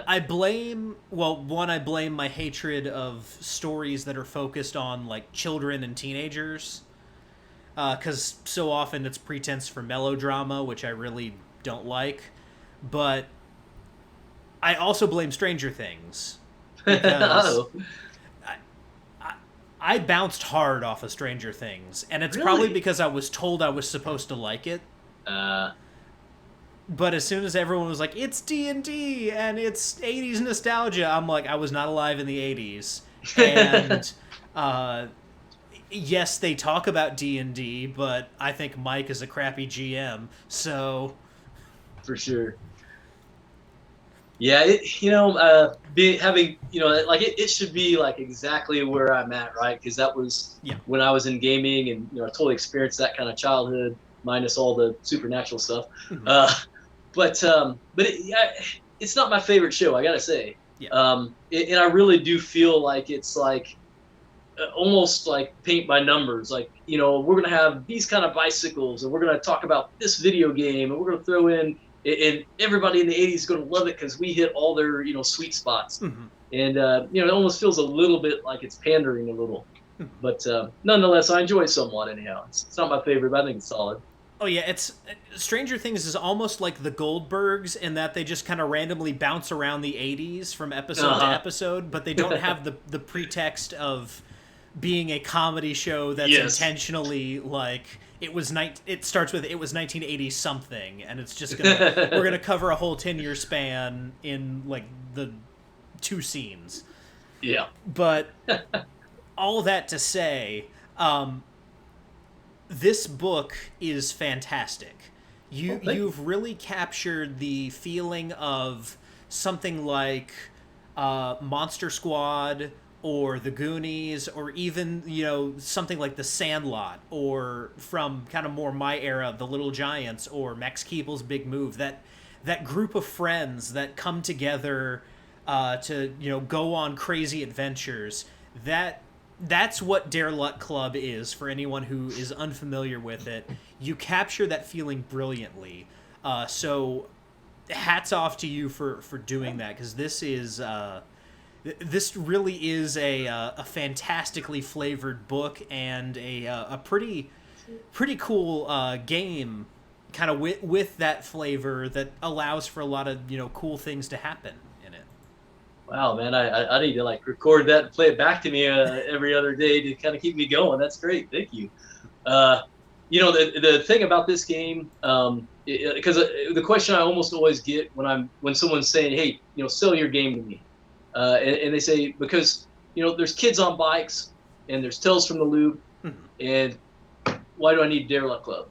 I blame my hatred of stories that are focused on like children and teenagers, because so often it's pretense for melodrama, which I really don't like. But I also blame Stranger Things because I bounced hard off of Stranger Things, and it's probably because I was told I was supposed to like it. But as soon as everyone was like, it's D&D and it's 80s nostalgia, I'm like, I was not alive in the 80s. And yes, they talk about D&D, but I think Mike is a crappy GM, so... For sure. Yeah, it should be like exactly where I'm at, right? Because that was when I was in gaming, and I totally experienced that kind of childhood, minus all the supernatural stuff. Mm-hmm. But it's not my favorite show, I gotta say. Yeah. And I really do feel like it's like almost like paint by numbers. Like, we're gonna have these kind of bicycles, and we're gonna talk about this video game, and we're gonna throw in, and everybody in the 80s is gonna love it because we hit all their sweet spots. Mm-hmm. And it almost feels a little bit like it's pandering a little. Mm-hmm. But nonetheless, I enjoy it somewhat. Anyhow, it's not my favorite, but I think it's solid. Oh yeah, Stranger Things is almost like the Goldbergs in that they just kind of randomly bounce around the 80s from episode to episode, but they don't have the pretext of being a comedy show that's intentionally like it starts with it was 1980 something, and it's just we're gonna cover a whole 10-year span in like the 2 scenes. Yeah. But all that to say, this book is fantastic. You've really captured the feeling of something like Monster Squad or The Goonies, or even something like The Sandlot, or from kind of more my era, The Little Giants, or Max Keeble's Big Move. That group of friends that come together to go on crazy adventures. That's what Dare Luck Club is for anyone who is unfamiliar with it. You capture that feeling brilliantly. So hats off to you for doing that, because this really is a fantastically flavored book and a pretty cool game, kind of with that flavor that allows for a lot of cool things to happen in it. Wow, man, I need to like record that and play it back to me every other day to kind of keep me going. That's great. Thank you. The thing about this game, because the question I almost always get when someone's saying, hey, sell your game to me, and they say, because there's kids on bikes and there's Tales from the Loop, and why do I need Dare Luck Club?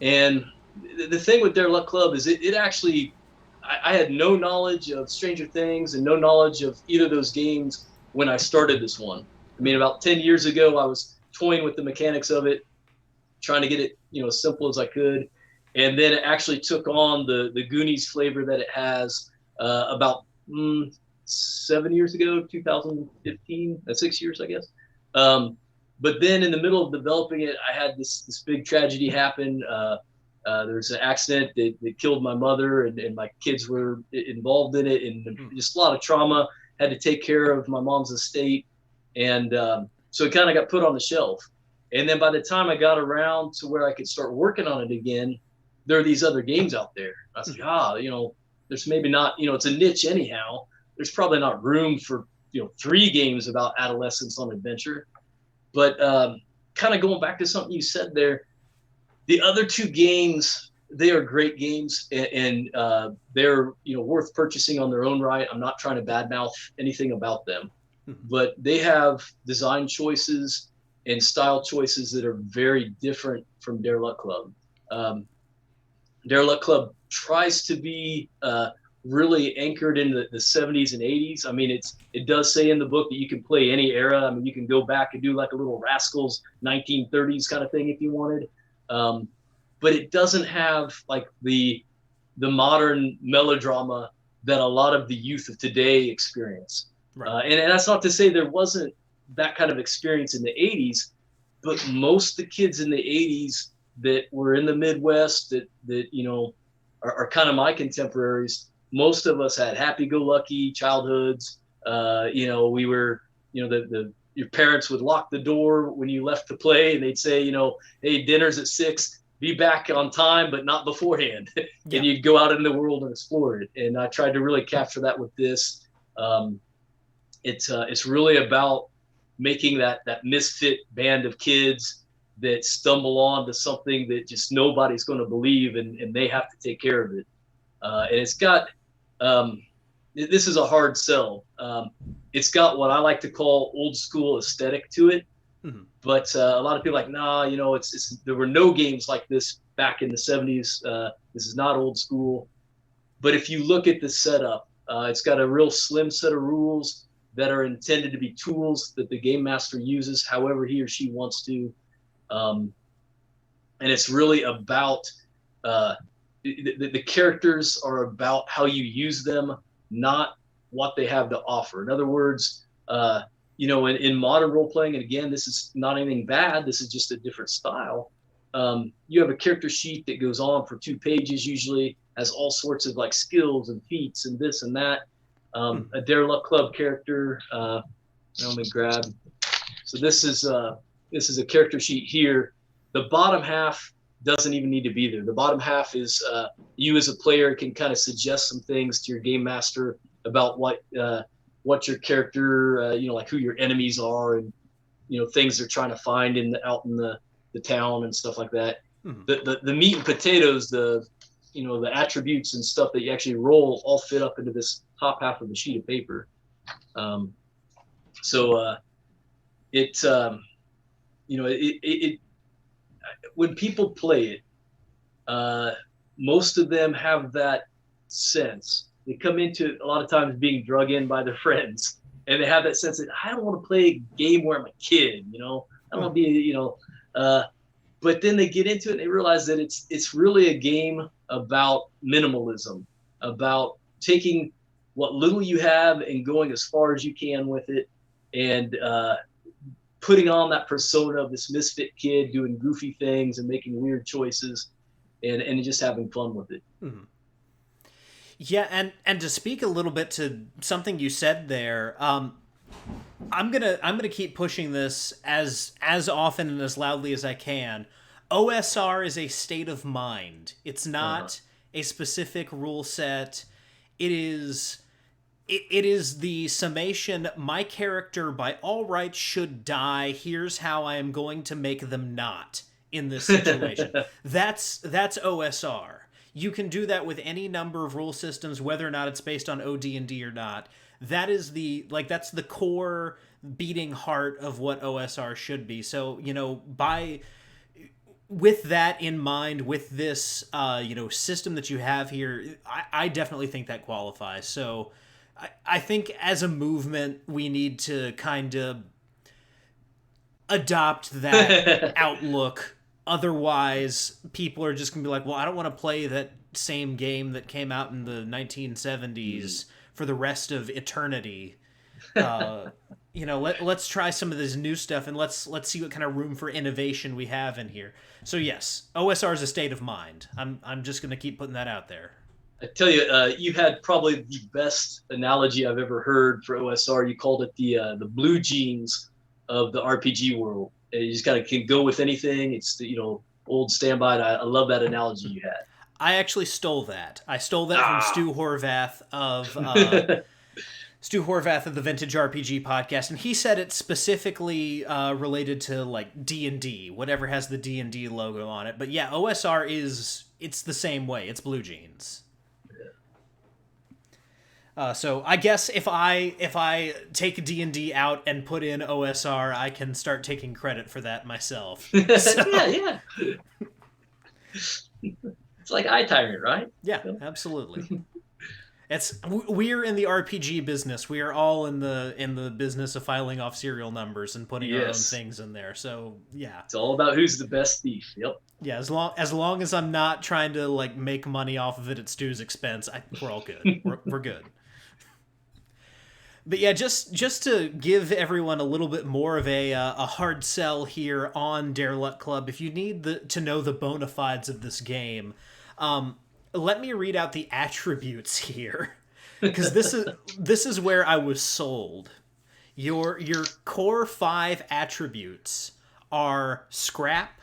And the thing with Dare Luck Club is it actually, I had no knowledge of Stranger Things and no knowledge of either of those games when I started this one. I mean, about 10 years ago, I was toying with the mechanics of it, trying to get it, as simple as I could. And then it actually took on the Goonies flavor that it has about 7 years ago, 2015, 6 years, I guess. Um, but then in the middle of developing it, I had this big tragedy happen. There was an accident that killed my mother, and my kids were involved in it, and just a lot of trauma. Had to take care of my mom's estate, and so it kind of got put on the shelf. And then by the time I got around to where I could start working on it again, there are these other games out there. I was like, there's maybe not, it's a niche anyhow. There's probably not room for, 3 games about adolescence on adventure. But kind of going back to something you said there, the other 2 games, they are great games, and they're, worth purchasing on their own right. I'm not trying to badmouth anything about them, but they have design choices and style choices that are very different from Dare Luck Club. Dare Luck Club tries to be really anchored in the 70s and 80s. I mean, it does say in the book that you can play any era. I mean, you can go back and do like a little Rascals 1930s kind of thing if you wanted. But it doesn't have like the modern melodrama that a lot of the youth of today experience. Right. And that's not to say there wasn't that kind of experience in the 80s, but most of the kids in the 80s that were in the Midwest that are kind of my contemporaries, most of us had happy-go-lucky childhoods. We were, your parents would lock the door when you left to play, and they'd say, hey, dinner's at 6, be back on time, but not beforehand. Yeah. And you'd go out in the world and explore it. And I tried to really capture that with this. It's really about making that misfit band of kids that stumble on to something that just nobody's going to believe, and they have to take care of it. And it's got, this is a hard sell. It's got what I like to call old school aesthetic to it. Mm-hmm. But a lot of people are like, nah, there were no games like this back in the 70s. This is not old school. But if you look at the setup, it's got a real slim set of rules that are intended to be tools that the game master uses however he or she wants to. And it's really about the characters are about how you use them, not what they have to offer. In other words, in modern role playing, and again, this is not anything bad, this is just a different style. You have a character sheet that goes on for 2 pages, usually has all sorts of like skills and feats and this and that. A Dare Luck Club character. Let me grab. So this is a character sheet here. The bottom half doesn't even need to be there. The bottom half is you as a player can kind of suggest some things to your game master about what your character, like who your enemies are, and things they're trying to find out in the town and stuff like that. The meat and potatoes, the attributes and stuff that you actually roll all fit up into this top half of the sheet of paper. When people play it, most of them have that sense. They come into it a lot of times being drug in by their friends, and they have that sense that I don't want to play a game where I'm a kid, I don't want to be, but then they get into it and they realize that it's really a game about minimalism, about taking what little you have and going as far as you can with it, and putting on that persona of this misfit kid doing goofy things and making weird choices, and just having fun with it. Mm-hmm. Yeah, and to speak a little bit to something you said there, I'm gonna keep pushing this as often and as loudly as I can. OSR is a state of mind. It's not a specific rule set. It is the summation. My character, by all rights, should die. Here's how I am going to make them not in this situation. That's OSR. You can do that with any number of rule systems, whether or not it's based on OD&D or not. That is that's the core beating heart of what OSR should be. So, with that in mind, with this, system that you have here, I definitely think that qualifies. So I think as a movement, we need to kind of adopt that outlook otherwise people are just gonna be like, well, I don't want to play that same game that came out in the 1970s for the rest of eternity. Let's try some of this new stuff, and let's see what kind of room for innovation we have in here. So yes, OSR is a state of mind. I'm just gonna keep putting that out there. I tell you, you had probably the best analogy I've ever heard for OSR. You called it the blue jeans of the RPG world. You just kind of can go with anything. It's the old standby. I love that analogy you had. I actually stole that. I stole that from Stu Horvath of the Vintage RPG podcast, and he said it specifically related to like D&D, whatever has the D&D logo on it. But yeah, OSR it's the same way. It's blue jeans. So I guess if I take D&D out and put in OSR, I can start taking credit for that myself. So, yeah. It's like iTyrant, right? Yeah, absolutely. We're in the RPG business. We are all in the business of filing off serial numbers and putting our own things in there. So yeah, it's all about who's the best thief. Yep. Yeah, as long as I'm not trying to like make money off of it at Stu's expense, we're all good. We're good. But yeah, just to give everyone a little bit more of a hard sell here on Dare Luck Club, if you need to know the bona fides of this game, let me read out the attributes here, because this is where I was sold. Your core 5 attributes are scrap,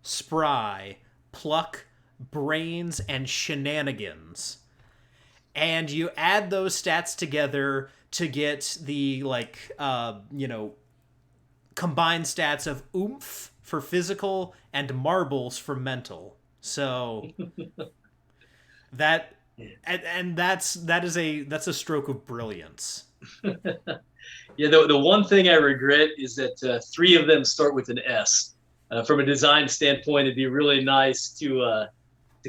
spry, pluck, brains, and shenanigans, and you add those stats together to get the combined stats of oomph for physical and marbles for mental. So that's a stroke of brilliance. Yeah, the one thing I regret is that 3 of them start with an S. From a design standpoint, it'd be really nice to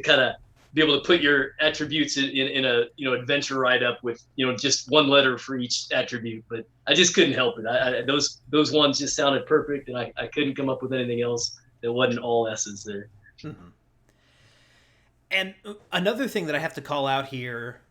kind of be able to put your attributes in a adventure write-up with just one letter for each attribute, but I just couldn't help it. Those ones just sounded perfect, and I couldn't come up with anything else that wasn't all S's there. Mm-hmm. And another thing that I have to call out here,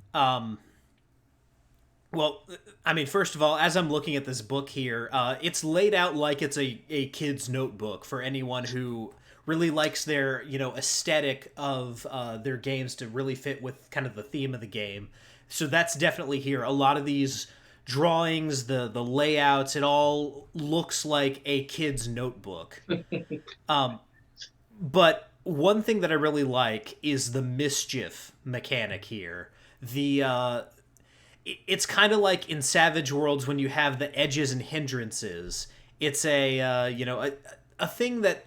first of all, as I'm looking at this book here, it's laid out like it's a kid's notebook for anyone who really likes their aesthetic of their games to really fit with kind of the theme of the game. So that's definitely here. A lot of these drawings, the layouts, it all looks like a kid's notebook. But one thing that I really like is the mischief mechanic here. It's kind of like in Savage Worlds when you have the edges and hindrances. It's a thing that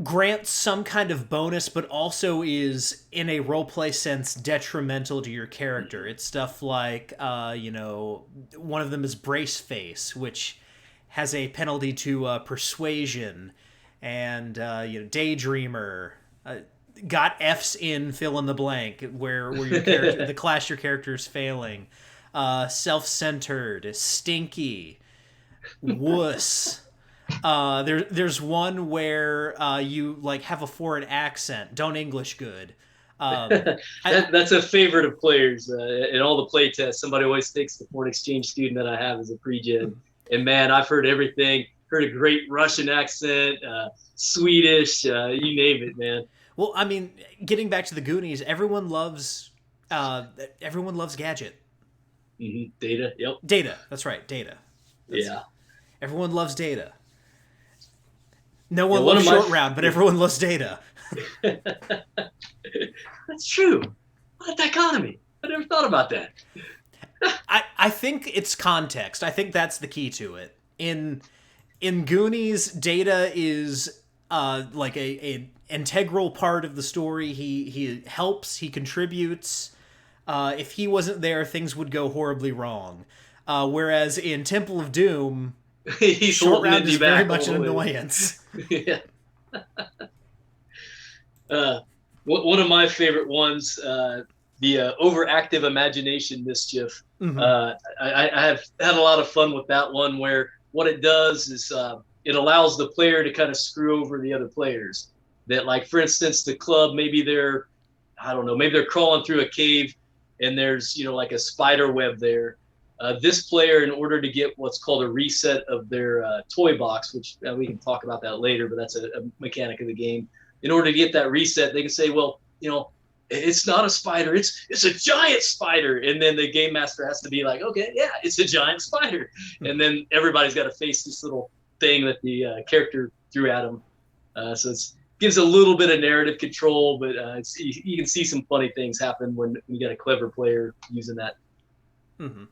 grants some kind of bonus, but also is, in a roleplay sense, detrimental to your character. It's stuff like, one of them is Brace Face, which has a penalty to persuasion, and Daydreamer got F's in fill in the blank, where your character, the class your character is failing. Self-centered, stinky, wuss. There's one where you like have a foreign accent, don't English good. That's a favorite of players in all the play tests. Somebody always thinks the foreign exchange student that I have is a pre-gen, and man, I've heard everything. Heard a great Russian accent, Swedish, you name it, man. Well, I mean, getting back to the Goonies, everyone loves Gadget. Mm-hmm. Data, yep. Data, that's right, Data. Everyone loves Data. No one loves Short Round, but everyone loves Data. That's true. What a dichotomy. I never thought about that. I think it's context. I think that's the key to it. In Goonies, Data is like a integral part of the story. He helps, he contributes. If he wasn't there, things would go horribly wrone. Whereas in Temple of Doom, Short Round is very much an annoyance. Yeah. One of my favorite ones, the overactive imagination mischief. Mm-hmm. I have had a lot of fun with that one, where what it does is it allows the player to kind of screw over the other players. That, like, for instance, the club, maybe they're, I don't know, maybe they're crawling through a cave and there's, like a spider web there. This player, in order to get what's called a reset of their toy box, which we can talk about that later, but that's a mechanic of the game. In order to get that reset, they can say, well, it's not a spider, it's a giant spider. And then the game master has to be like, okay, yeah, it's a giant spider. And then everybody's got to face this little thing that the character threw at them. So it gives a little bit of narrative control, but you can see some funny things happen when you got a clever player using that. Mm-hmm.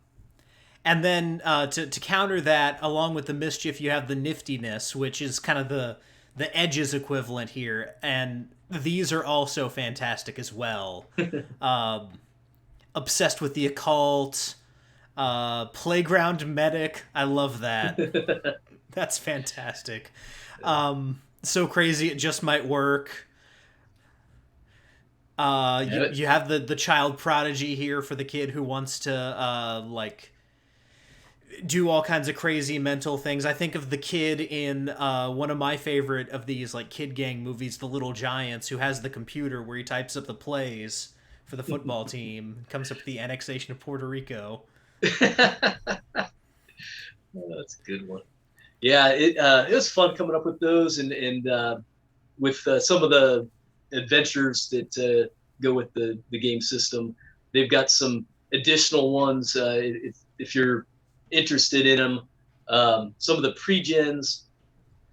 And then to counter that, along with the mischief, you have the niftiness, which is kind of the edges equivalent here. And these are also fantastic as well. Obsessed with the occult, playground medic. I love that. That's fantastic. So crazy it just might work. You have the child prodigy here for the kid who wants to do all kinds of crazy mental things. I think of the kid in one of my favorite of these like kid gang movies, The Little Giants, who has the computer where he types up the plays for the football team, comes up with the annexation of Puerto Rico. Oh, that's a good one. Yeah, it was fun coming up with those and with some of the adventures that go with the game system. They've got some additional ones if you're interested in them. Some of the pre-gens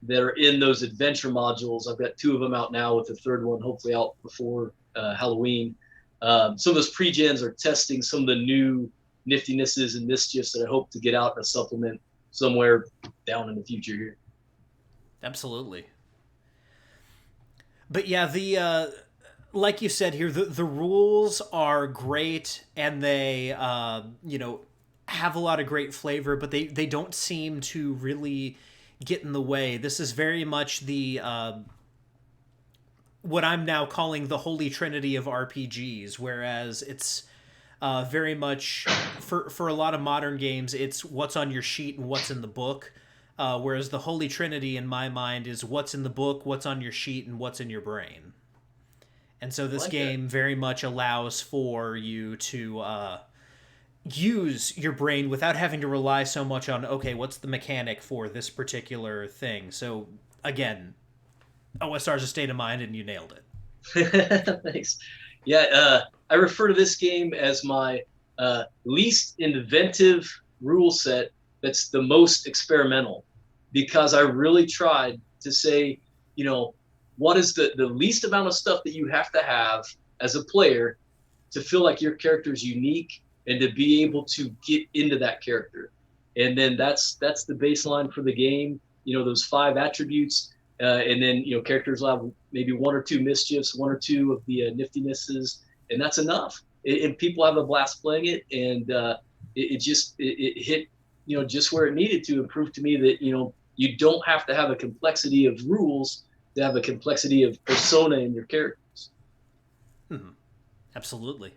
that are in those adventure modules, I've got 2 of them out now, with the 3rd one hopefully out before Halloween. Some of those pre-gens are testing some of the new niftinesses and mischiefs that I hope to get out in a supplement somewhere down in the future here. Absolutely. But yeah, the like you said here, the rules are great, and they have a lot of great flavor, but they don't seem to really get in the way. This is very much the what I'm now calling the holy trinity of RPGs, whereas it's very much for a lot of modern games, it's what's on your sheet and what's in the book. Whereas the holy trinity in my mind is what's in the book, what's on your sheet, and what's in your brain. And so this game very much allows for you to use your brain without having to rely so much on, okay, what's the mechanic for this particular thing? So again, OSR is a state of mind, and you nailed it. Thanks. Yeah, I refer to this game as my least inventive rule set that's the most experimental, because I really tried to say, what is the least amount of stuff that you have to have as a player to feel like your character is unique and to be able to get into that character. And then that's the baseline for the game, those 5 attributes. And then, characters will have maybe 1 or 2 mischiefs, 1 or 2 of the niftinesses, and that's enough. And people have a blast playing it, and it hit, just where it needed to, and proved to me that, you don't have to have a complexity of rules to have a complexity of persona in your characters. Mm-hmm. Absolutely.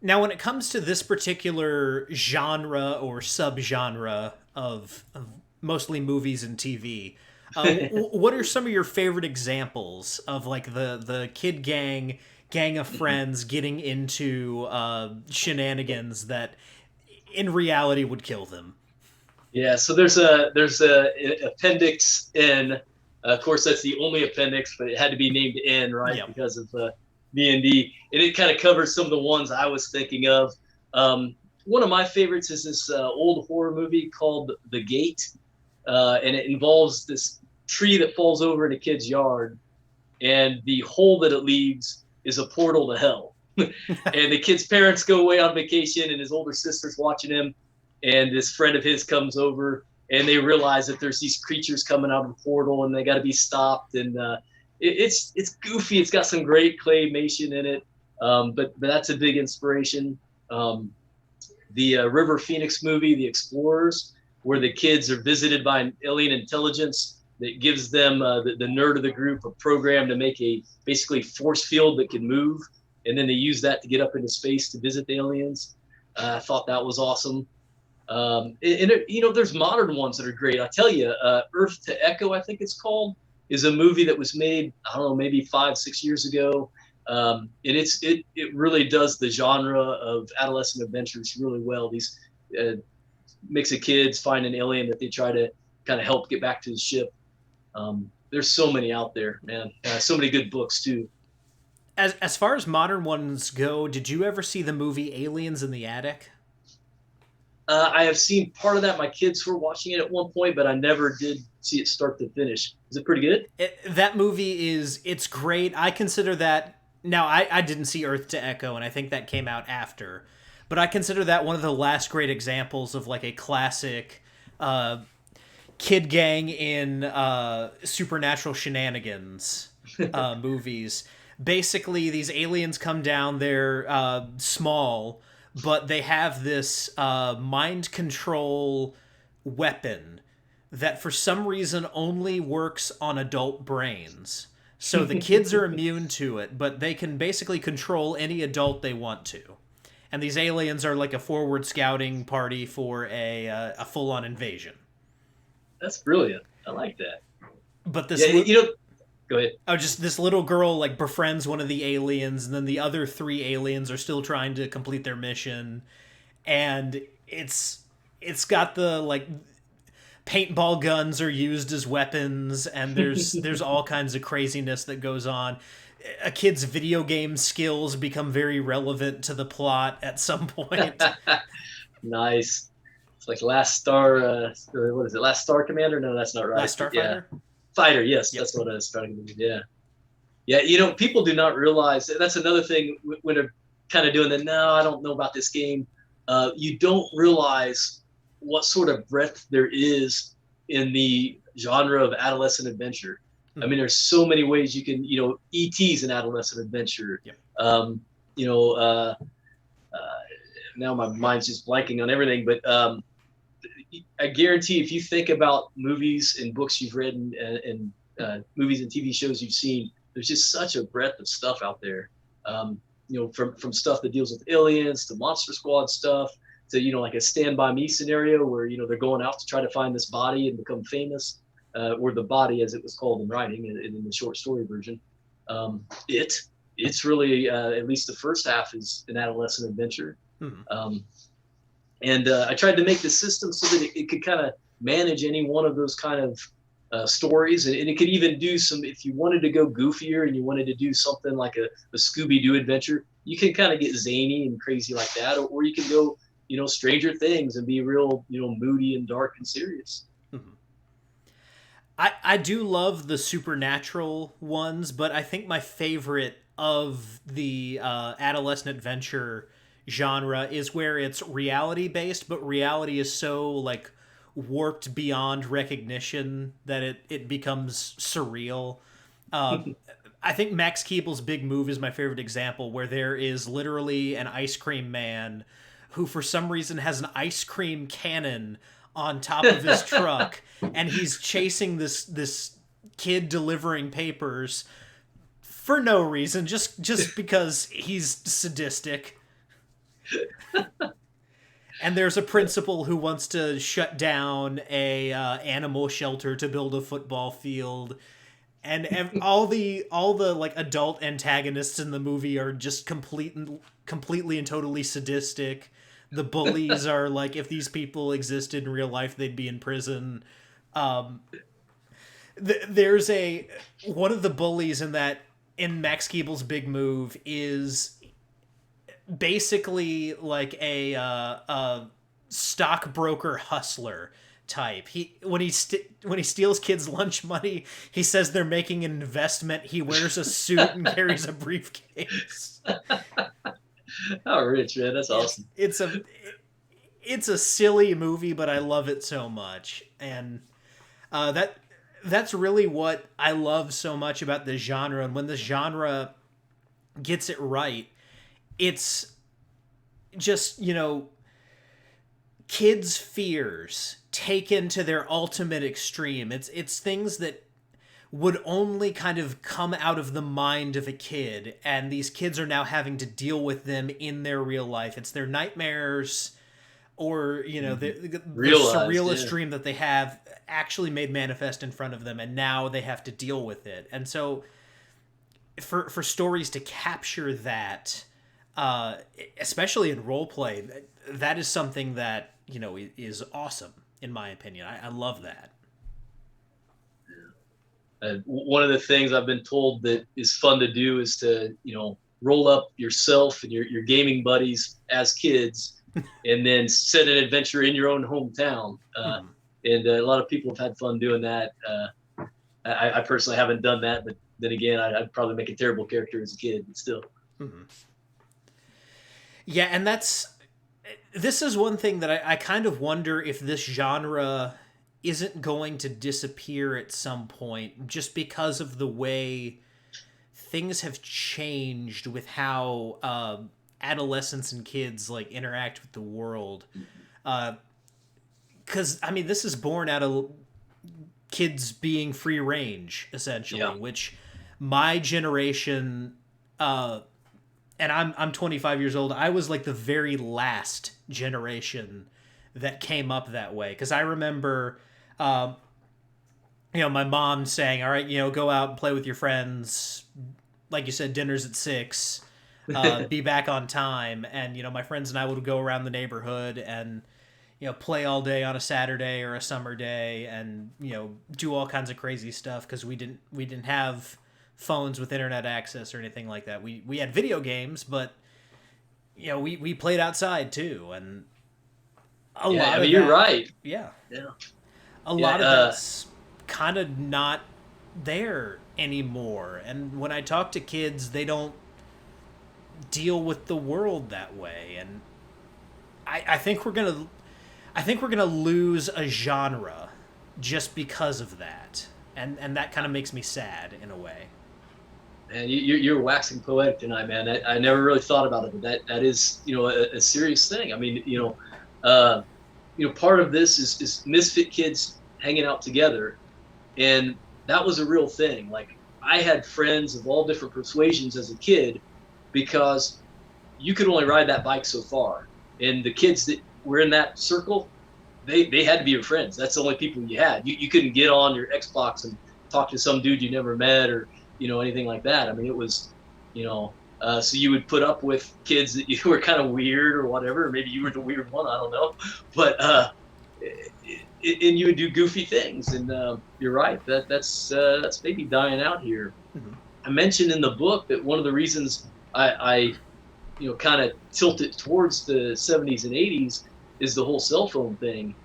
Now, when it comes to this particular genre or subgenre of mostly movies and TV, what are some of your favorite examples of like the kid gang of friends getting into shenanigans that in reality would kill them? Yeah, so there's a appendix N. Of course, that's the only appendix, but it had to be named N, right? Yep. Because of D&D, and it kind of covers some of the ones I was thinking of. One of my favorites is this old horror movie called The Gate, and it involves this tree that falls over in a kid's yard, and the hole that it leaves is a portal to hell. And the kid's parents go away on vacation, and his older sister's watching him, and this friend of his comes over, and they realize that there's these creatures coming out of the portal, and they got to be stopped. And it's goofy. It's got some great claymation in it, but that's a big inspiration. The River Phoenix movie, The Explorers, where the kids are visited by an alien intelligence that gives them, the nerd of the group, a program to make a basically force field that can move, and then they use that to get up into space to visit the aliens. I thought that was awesome. There's modern ones that are great. I tell you, Earth to Echo, I think it's called, is a movie that was made, I don't know, maybe 5, 6 years ago. And it really does the genre of adolescent adventures really well. These uh, mix of kids find an alien that they try to kind of help get back to the ship. There's so many out there, man. So many good books too. As far as modern ones go, did you ever see the movie Aliens in the Attic? I have seen part of that. My kids were watching it at one point, but I never did see it start to finish. Is it pretty good? That movie it's great. I consider that now I didn't see Earth to Echo, and I think that came out after, but I consider that one of the last great examples of like a classic kid gang in supernatural shenanigans movies. Basically, these aliens come down. They're small, but they have this mind control weapon that for some reason only works on adult brains. So the kids are immune to it, but they can basically control any adult they want to. And these aliens are like a forward scouting party for a full on invasion. That's brilliant. I like that. But this go ahead. oh, just this little girl like befriends one of the aliens, and then the other three aliens are still trying to complete their mission, and it's got the like paintball guns are used as weapons, and there's all kinds of craziness that goes on. A kid's video game skills become very relevant to the plot at some point. Nice. It's like Last Star. What is it? Last Star Commander? No, that's not right. Last Starfighter? Yeah. Fighter. Yes, Yep. that's what I was trying to do. Yeah. Yeah. People do not realize that's another thing when they're kind of doing that. No, I don't know about this game. You don't realize what sort of breadth there is in the genre of adolescent adventure. I mean, there's so many ways you can, E.T.'s an adolescent adventure. Yep. You know, now my mind's just blanking on everything, but I guarantee if you think about movies and books you've read and movies and TV shows you've seen, there's just such a breadth of stuff out there. From stuff that deals with aliens to Monster Squad stuff to, like a Stand By Me scenario where, they're going out to try to find this body and become famous. Or the body, as it was called in writing, in the short story version. It's really at least the first half is an adolescent adventure, and I tried to make the system so that it could kind of manage any one of those kind of stories, and it could even do some. If you wanted to go goofier and you wanted to do something like a Scooby-Doo adventure, you can kind of get zany and crazy like that, or you can go, Stranger Things and be real, moody and dark and serious. I do love the supernatural ones, but I think my favorite of the adolescent adventure genre is where it's reality based, but reality is so like warped beyond recognition that it becomes surreal. I think Max Keeble's Big Move is my favorite example, where there is literally an ice cream man who for some reason has an ice cream cannon on top of his truck, and he's chasing this kid delivering papers for no reason, just because he's sadistic. And there's a principal who wants to shut down a animal shelter to build a football field, and all the like adult antagonists in the movie are just completely and totally sadistic. The bullies are like, if these people existed in real life, they'd be in prison. There's one of the bullies in Max Keeble's Big Move is basically like a stockbroker hustler type. When he steals kids' lunch money, he says they're making an investment. He wears a suit and carries a briefcase. How rich, man! That's awesome. It's a silly movie, but I love it so much, and that's really what I love so much about the genre. And when the genre gets it right, it's just kids' fears taken to their ultimate extreme. It's things that would only kind of come out of the mind of a kid, and these kids are now having to deal with them in their real life. It's their nightmares, or the Realized, surrealist dream that they have actually made manifest in front of them, and now they have to deal with it. And so for stories to capture that, especially in role play, that is something that is awesome in my opinion. I love that. one of the things I've been told that is fun to do is to, roll up yourself and your gaming buddies as kids, and then set an adventure in your own hometown. And a lot of people have had fun doing that. I personally haven't done that, but then again, I'd probably make a terrible character as a kid, but still. Yeah, and this is one thing that I kind of wonder if this genre isn't going to disappear at some point, just because of the way things have changed with how adolescents and kids like interact with the world. Because this is born out of kids being free range, essentially, which my generation, and I'm 25 years old. I was like the very last generation that came up that way, because I remember my mom saying, all right, go out and play with your friends, like you said, dinner's at 6, be back on time. And my friends and I would go around the neighborhood and play all day on a Saturday or a summer day, and do all kinds of crazy stuff, because we didn't have phones with internet access or anything like that. We had video games, but we played outside too, and a lot of you're that, right. A lot of that's kind of not there anymore. And when I talk to kids, they don't deal with the world that way, and I think we're gonna lose a genre just because of that, and that kind of makes me sad in a way. And you're waxing poetic tonight, man. I never really thought about it, but that is a serious thing. I mean, part of this is misfit kids hanging out together, and that was a real thing. Like, I had friends of all different persuasions as a kid, because you could only ride that bike so far, and the kids that were in that circle, they had to be your friends. That's the only people you had. You couldn't get on your Xbox and talk to some dude you never met, or anything like that. I mean, it was, so you would put up with kids that you were kind of weird or whatever. Or maybe you were the weird one, I don't know. But and you would do goofy things. And you're right, that's maybe dying out here. I mentioned in the book that one of the reasons I kind of tilt it towards the 70s and 80s is the whole cell phone thing.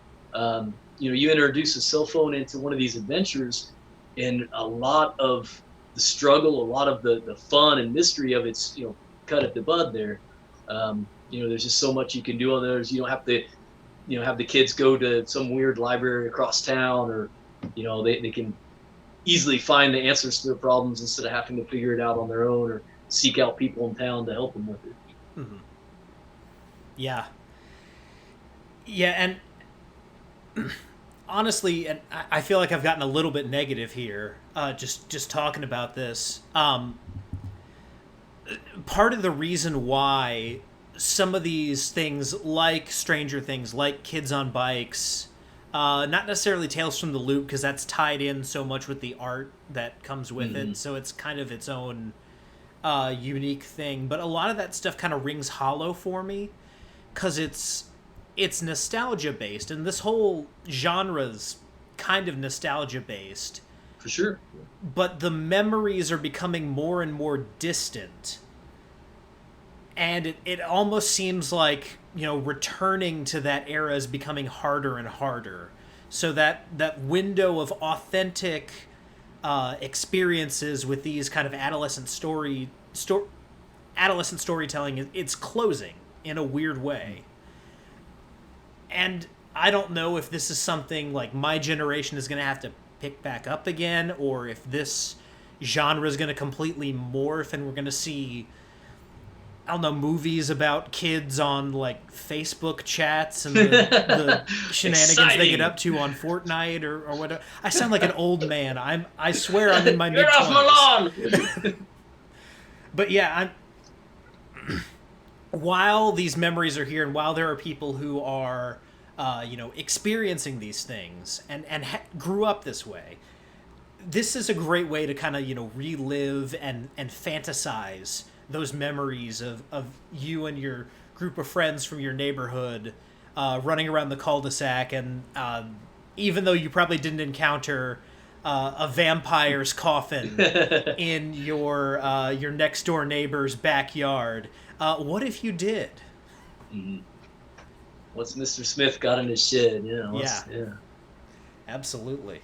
You introduce a cell phone into one of these adventures, and a lot of the struggle, a lot of the fun and mystery of it's cut at the bud there. There's just so much you can do on those. You don't have to have the kids go to some weird library across town, or they can easily find the answers to their problems instead of having to figure it out on their own, or seek out people in town to help them with it. Yeah, and honestly, and I feel like I've gotten a little bit negative here, just talking about this. Part of the reason why some of these things, like Stranger Things, like Kids on Bikes, not necessarily Tales from the Loop, because that's tied in so much with the art that comes with it, so it's kind of its own unique thing. But a lot of that stuff kind of rings hollow for me, because it's nostalgia based, and this whole genre's kind of nostalgia based. For sure. But the memories are becoming more and more distant. And it almost seems like, returning to that era is becoming harder and harder. So that window of authentic experiences with these kind of adolescent storytelling, it's closing in a weird way. And I don't know if this is something like my generation is going to have to pick back up again, or if this genre is going to completely morph and we're going to see, I don't know, movies about kids on like Facebook chats and the shenanigans Exciting. They get up to on Fortnite or whatever. I sound like an old man. I swear I'm in my mid-20s. Get off my lawn! But yeah, while these memories are here, and while there are people who are, experiencing these things and grew up this way, this is a great way to kind of relive and fantasize those memories of you and your group of friends from your neighborhood running around the cul-de-sac, and even though you probably didn't encounter a vampire's coffin in your next door neighbor's backyard, what if you did? Mhm. What's Mr. Smith got in his shed? Yeah, Yeah. absolutely.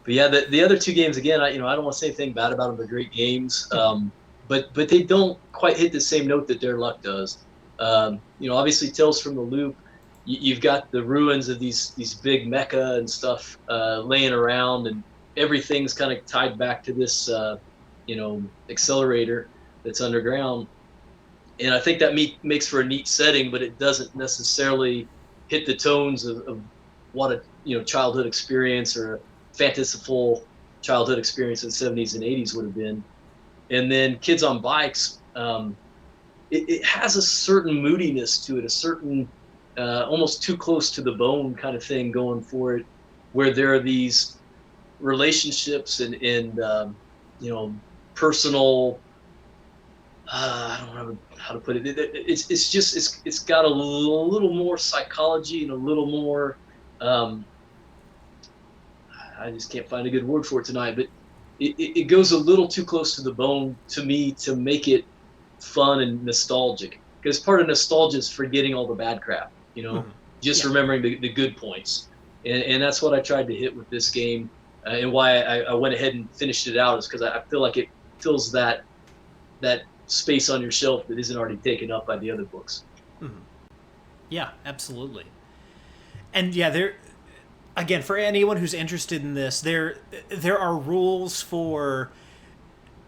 But yeah, the other two games again, I don't want to say anything bad about them. They're great games, but they don't quite hit the same note that Their Luck does. Obviously, Tales from the Loop. You've got the ruins of these big mecca and stuff laying around, and everything's kind of tied back to this accelerator that's underground. And I think that makes for a neat setting, but it doesn't necessarily hit the tones of what a childhood experience or a fanciful childhood experience in the 70s and 80s would have been. And then Kids on Bikes, it has a certain moodiness to it, a certain almost too close to the bone kind of thing going for it, where there are these relationships and personal. I don't know how to put it. It's got a little more psychology and a little more. I just can't find a good word for it tonight, but it goes a little too close to the bone to me to make it fun and nostalgic. Because part of nostalgia is forgetting all the bad crap, Mhm. just Yeah. remembering the good points. And that's what I tried to hit with this game, and why I went ahead and finished it out is because I feel like it fills that space on your shelf that isn't already taken up by the other books. Mhm. Yeah, absolutely. And yeah, there again, for anyone who's interested in this, there are rules for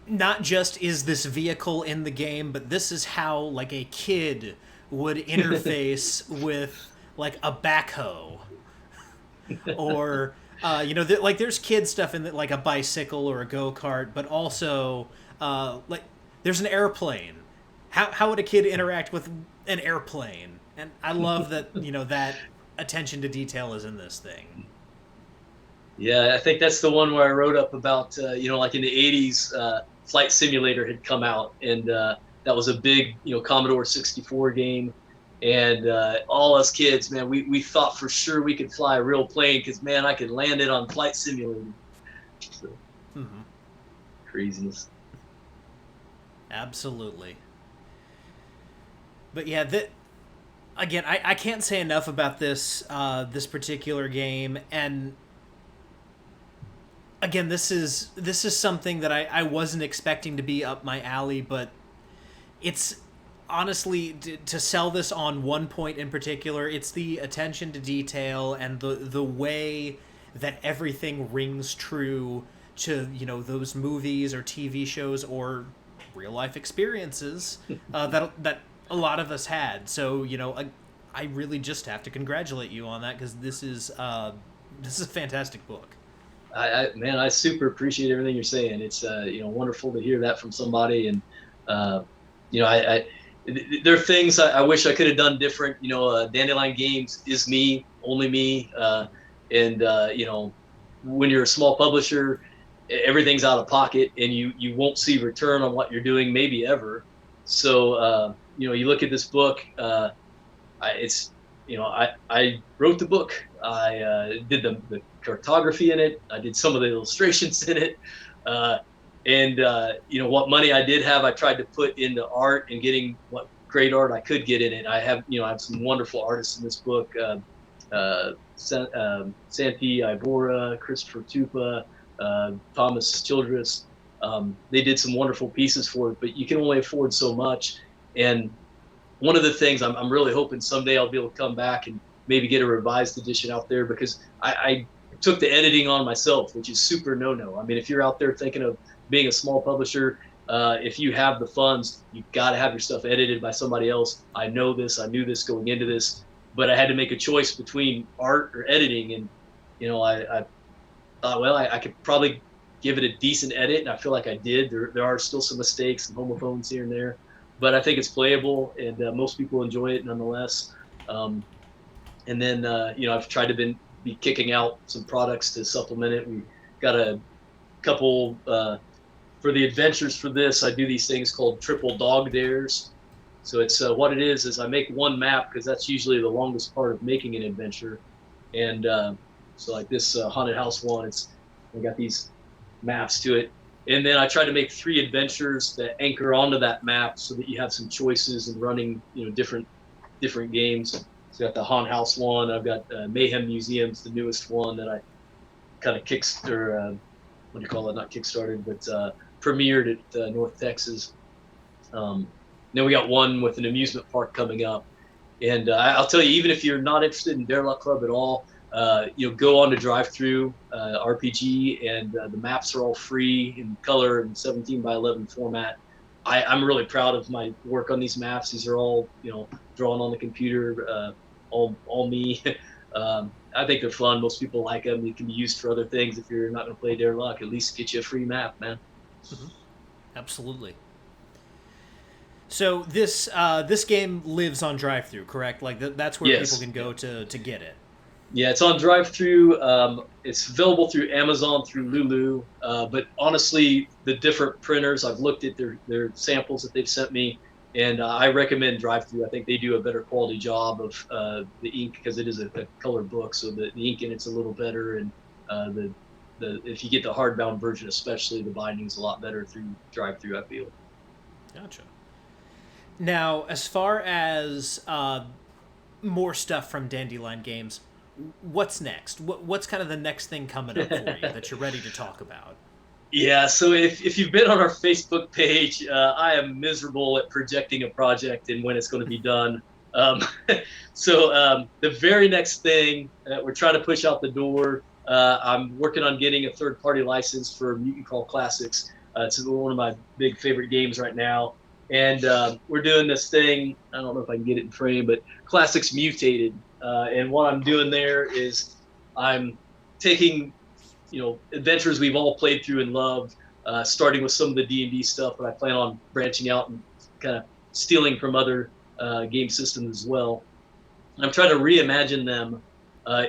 not just is this vehicle in the game, but this is how like a kid would interface with like a backhoe, or like there's kid stuff in like a bicycle or a go-kart, but also like there's an airplane. How would a kid interact with an airplane? And I love that that attention to detail is in this thing. Yeah, I think that's the one where I wrote up about, like in the 80s, Flight Simulator had come out, and that was a big, Commodore 64 game. And all us kids, man, we thought for sure we could fly a real plane because, man, I could land it on Flight Simulator. So, Hmm. craziness. Absolutely. But yeah, that again, I can't say enough about this particular game, and again, this is something that I wasn't expecting to be up my alley, but it's honestly to sell this on one point in particular, it's the attention to detail and the way that everything rings true to those movies or TV shows or real life experiences that a lot of us had. So I really just have to congratulate you on that, because this is a fantastic book. Man, I super appreciate everything you're saying. It's wonderful to hear that from somebody, and uh, there are things I wish I could have done different. Dandelion Games is me, only me, and when you're a small publisher, everything's out of pocket, and you won't see return on what you're doing, maybe ever. So you look at this book. It's I wrote the book. I did the cartography in it. I did some of the illustrations in it, uh, and what money I did have, I tried to put into art and getting what great art I could get in it. I have some wonderful artists in this book. Santi Ibora, Christopher Tupa, Thomas Childress. They did some wonderful pieces for it, but you can only afford so much. And one of the things I'm really hoping someday I'll be able to come back and maybe get a revised edition out there, because I took the editing on myself, which is super no. I mean, if you're out there thinking of being a small publisher, if you have the funds, you've got to have your stuff edited by somebody else. I know this. I knew this going into this, but I had to make a choice between art or editing. And, I thought, well, I could probably give it a decent edit. And I feel like I did. There are still some mistakes and homophones here and there. but I think it's playable, and most people enjoy it nonetheless. Um, and then I've tried to be kicking out some products to supplement it. We got a couple for the adventures for this. I do these things called triple dog dares. So it's what it is I make one map because that's usually the longest part of making an adventure. And so like this haunted house one, I got these maps to it. And then I try to make 3 adventures that anchor onto that map so that you have some choices in running, different games. So I got the haunted house one. I've got Mayhem Museums, the newest one that I kind of what do you call it? Not kickstarted, but premiered at North Texas. Then we got one with an amusement park coming up. And I'll tell you, even if you're not interested in Dare Luck Club at all, go on to Drive-Thru RPG, and the maps are all free in color and 17 by 11 format. I'm really proud of my work on these maps. These are all, drawn on the computer, all me. I think they're fun. Most people like them. They can be used for other things. If you're not going to play Dare Luck, at least get you a free map, man. Mm-hmm. Absolutely. So this game lives on Drive-Thru, correct? Like that's where Yes. people can go to get it. Yeah, it's on Drive-Thru. It's available through Amazon, through Lulu. But honestly, the different printers, I've looked at their samples that they've sent me, and I recommend Drive-Thru. I think they do a better quality job of the ink because it is a colored book, so the ink in it's a little better, and if you get the hardbound version, especially, the binding's a lot better through Drive-Thru, I feel. Gotcha. Now, as far as more stuff from Dandelion Games, what's next? What's kind of the next thing coming up for you that you're ready to talk about? Yeah, so if you've been on our Facebook page, I am miserable at projecting a project and when it's going to be done. The very next thing we're trying to push out the door, I'm working on getting a third-party license for Mutant Crawl Classics. It's one of my big favorite games right now. And we're doing this thing, I don't know if I can get it in frame, but Classics Mutated. And what I'm doing there is I'm taking, adventures we've all played through and loved, starting with some of the D&D stuff, but I plan on branching out and kind of stealing from other game systems as well. And I'm trying to reimagine them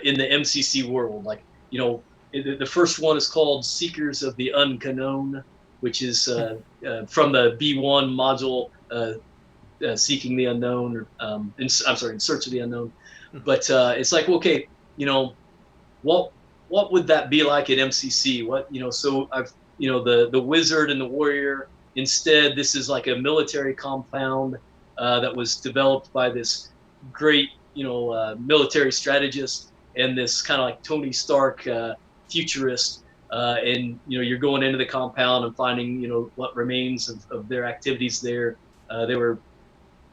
in the MCC world. Like, the first one is called Seekers of the Unknown, which is from the B1 module, Seeking the Unknown, In Search of the Unknown. But it's like, okay, what would that be like at MCC? So I've, the wizard and the warrior, instead, this is like a military compound that was developed by this great, military strategist and this kind of like Tony Stark futurist. And you're going into the compound and finding what remains of their activities there. They were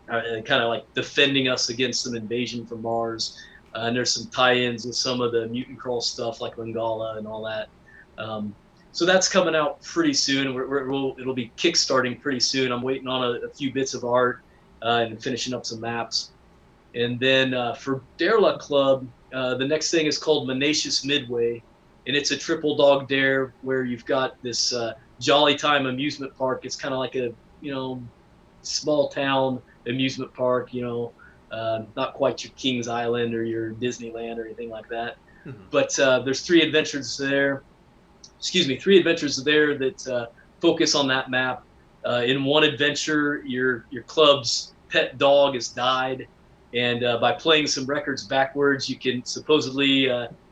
kind of like defending us against some invasion from Mars, and there's some tie-ins with some of the mutant crawl stuff like Lingala and all that. So that's coming out pretty soon. It'll be kickstarting pretty soon. I'm waiting on a few bits of art and finishing up some maps. And then for Dare Luck Club, the next thing is called Monacis Midway. And it's a triple dog dare where you've got this Jolly Time amusement park. It's kind of like a, small town amusement park, not quite your Kings Island or your Disneyland or anything like that. Mm-hmm. But there's 3 adventures there. 3 adventures there that focus on that map. In one adventure, your club's pet dog has died. And by playing some records backwards, you can supposedly,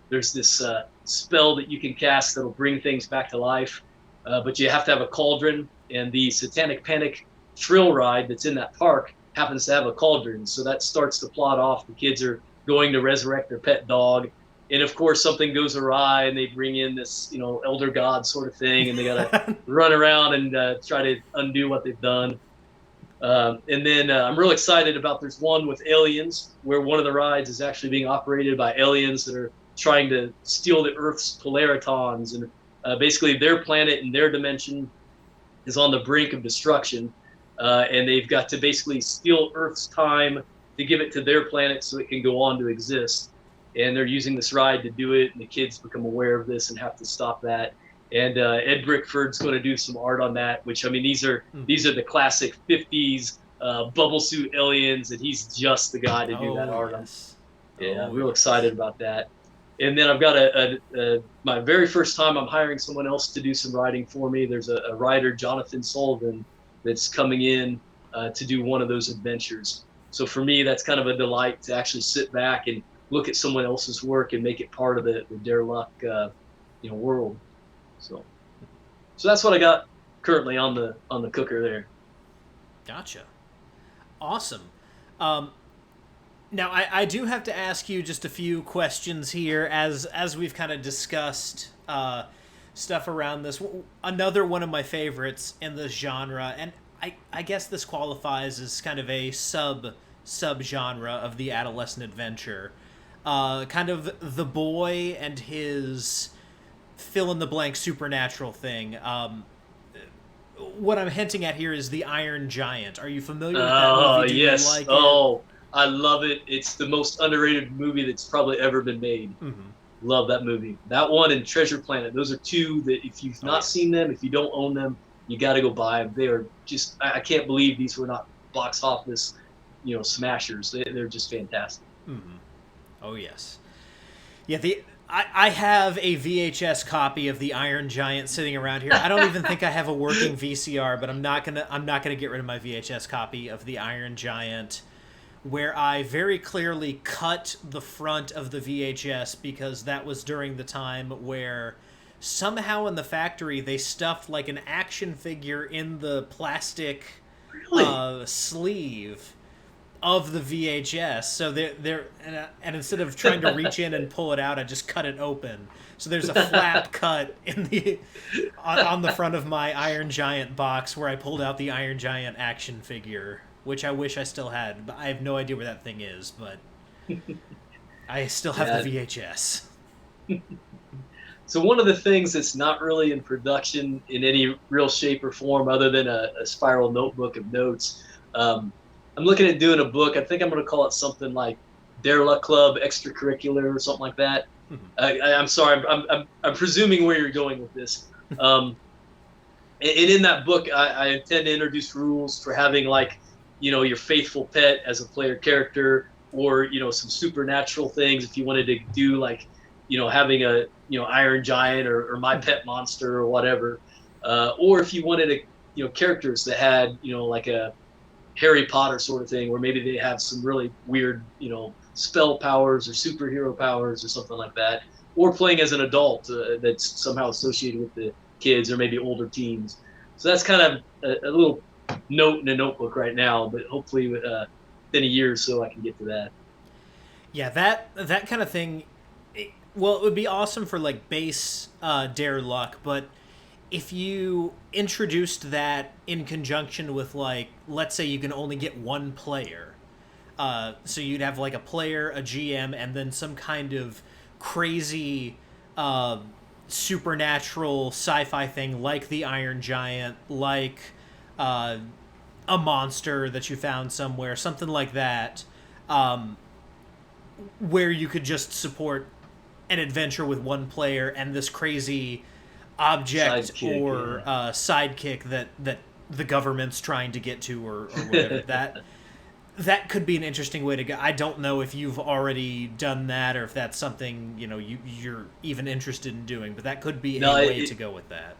there's this spell that you can cast that'll bring things back to life, but you have to have a cauldron, and the Satanic Panic thrill ride that's in that park happens to have a cauldron, so that starts the plot off. The kids are going to resurrect their pet dog, and of course something goes awry and they bring in this elder god sort of thing, and they gotta run around and try to undo what they've done. And then I'm real excited about, there's one with aliens where one of the rides is actually being operated by aliens that are trying to steal the Earth's polaritons, and basically their planet and their dimension is on the brink of destruction, and they've got to basically steal Earth's time to give it to their planet so it can go on to exist. And they're using this ride to do it, and the kids become aware of this and have to stop that. And Ed Brickford's going to do some art on that, which, I mean, these are the classic 50s bubble suit aliens, and he's just the guy to do that art. Yes. Yeah, Oh, real yes. excited about that. And then I've got my very first time I'm hiring someone else to do some writing for me. There's a writer, Jonathan Sullivan, that's coming in to do one of those adventures. So for me, that's kind of a delight to actually sit back and look at someone else's work and make it part of the Dare Luck, world. So that's what I got currently on the cooker there. Gotcha. Awesome. Now, I do have to ask you just a few questions here as we've kind of discussed stuff around this. Another one of my favorites in this genre, and I guess this qualifies as kind of a sub-genre of the adolescent adventure. Kind of the boy and his fill-in-the-blank supernatural thing. What I'm hinting at here is the Iron Giant. Are you familiar with that movie? Do Yes. you like it? I love it. It's the most underrated movie that's probably ever been made. Mm-hmm. Love that movie. That one and Treasure Planet. Those are two that if you've not seen them, if you don't own them, you got to go buy them. They are just, I can't believe these were not box office, smashers. They're just fantastic. Mm-hmm. Oh, yes. Yeah, I have a VHS copy of the Iron Giant sitting around here. I don't even think I have a working VCR, but I'm not gonna get rid of my VHS copy of the Iron Giant, where I very clearly cut the front of the VHS because that was during the time where somehow in the factory they stuffed like an action figure in the plastic sleeve of the VHS. So they're and instead of trying to reach in and pull it out, I just cut it open. So there's a flap cut in the on the front of my Iron Giant box where I pulled out the Iron Giant action figure, which I wish I still had. But I have no idea where that thing is, but I still have the VHS. So one of the things that's not really in production in any real shape or form other than a spiral notebook of notes, I'm looking at doing a book. I think I'm going to call it something like Dare Luck Club Extracurricular or something like that. Mm-hmm. I'm sorry. I'm presuming where you're going with this. And in that book, I intend to introduce rules for having your faithful pet as a player character, or some supernatural things if you wanted to do having a Iron Giant or my pet monster or whatever, or if you wanted characters that had like a Harry Potter sort of thing, where maybe they have some really weird spell powers or superhero powers or something like that, or playing as an adult that's somehow associated with the kids or maybe older teens. So that's kind of a little note in a notebook right now, but hopefully within a year or so I can get to that. Yeah, that kind of thing. It would be awesome for base Dare Luck, but if you introduced that in conjunction with let's say you can only get one player, so you'd have a player, a GM, and then some kind of crazy supernatural sci-fi thing like the Iron Giant, like a monster that you found somewhere, something like that, where you could just support an adventure with one player and this crazy object sidekick that the government's trying to get to or whatever. that could be an interesting way to go. I don't know if you've already done that or if that's something you're even interested in doing, but that could be a way to go with that.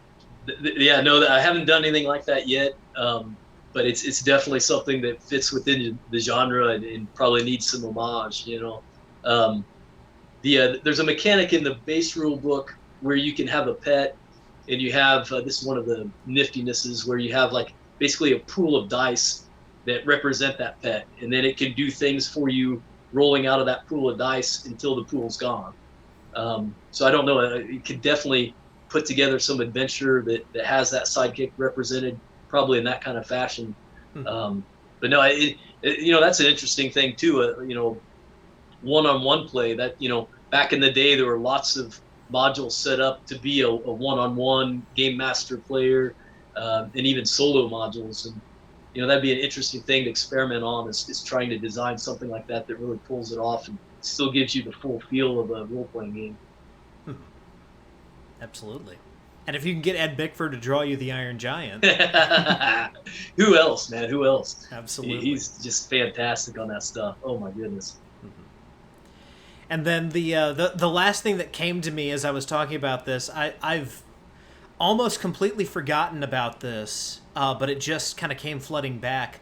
I haven't done anything like that yet, but it's definitely something that fits within the genre and probably needs some homage. There's a mechanic in the base rule book where you can have a pet, and you have this is one of the niftinesses where you have basically a pool of dice that represent that pet, and then it can do things for you rolling out of that pool of dice until the pool's gone. So I don't know, you could definitely put together some adventure that has that sidekick represented probably in that kind of fashion. Mm-hmm. But no, that's an interesting thing too. One-on-one play that, back in the day, there were lots of modules set up to be a one-on-one game master player, and even solo modules. And, that'd be an interesting thing to experiment on is trying to design something like that really pulls it off and still gives you the full feel of a role-playing game. Absolutely. And if you can get Ed Bickford to draw you the Iron Giant, Who else, man? Who else? absolutely. He's just fantastic on that stuff. Oh my goodness. And then the last thing that came to me as I was talking about this, I've almost completely forgotten about this, but it just kind of came flooding back.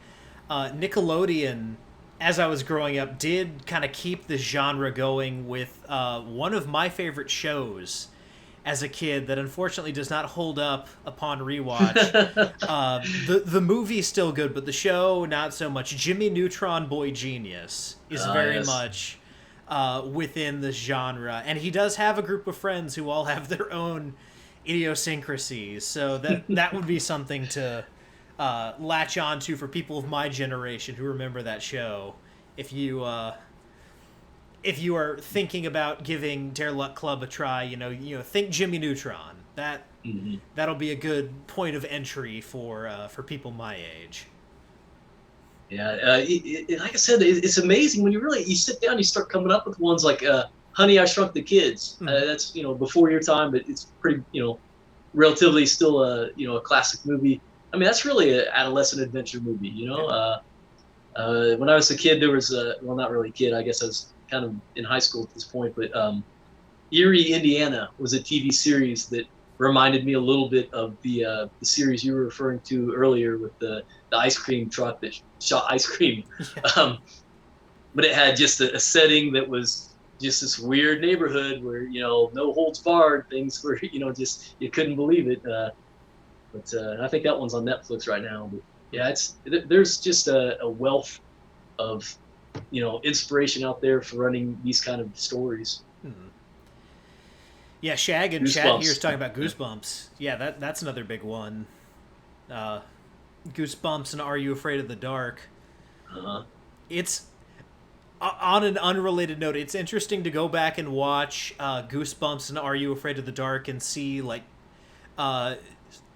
Nickelodeon, as I was growing up, did kind of keep the genre going with one of my favorite shows as a kid that unfortunately does not hold up upon rewatch. The movie's still good, but the show not so much. Jimmy Neutron Boy Genius is very Yes. much within this genre, and he does have a group of friends who all have their own idiosyncrasies. So that would be something to latch on to for people of my generation who remember that show. If you are thinking about giving Dare Luck Club a try, think Jimmy Neutron. That'll be a good point of entry for people my age. Yeah, like I said, it's amazing when you sit down, you start coming up with ones like Honey, I Shrunk the Kids. That's before your time, but it's pretty relatively still a classic movie. I mean, that's really an adolescent adventure movie. When I was a kid, there was not really a kid. I guess I was kind of in high school at this point, but Erie, Indiana was a TV series that reminded me a little bit of the series you were referring to earlier with the ice cream truck that shot ice cream. Yeah. But it had just a setting that was just this weird neighborhood where, no holds barred, things were, just, you couldn't believe it. But I think that one's on Netflix right now. But yeah, there's just a wealth of, inspiration out there for running these kind of stories. Yeah, Shag and Goosebumps. Chad here's talking about Goosebumps. Yeah, that's another big one. Goosebumps and Are You Afraid of the Dark? It's on an unrelated note. It's interesting to go back and watch Goosebumps and Are You Afraid of the Dark and see like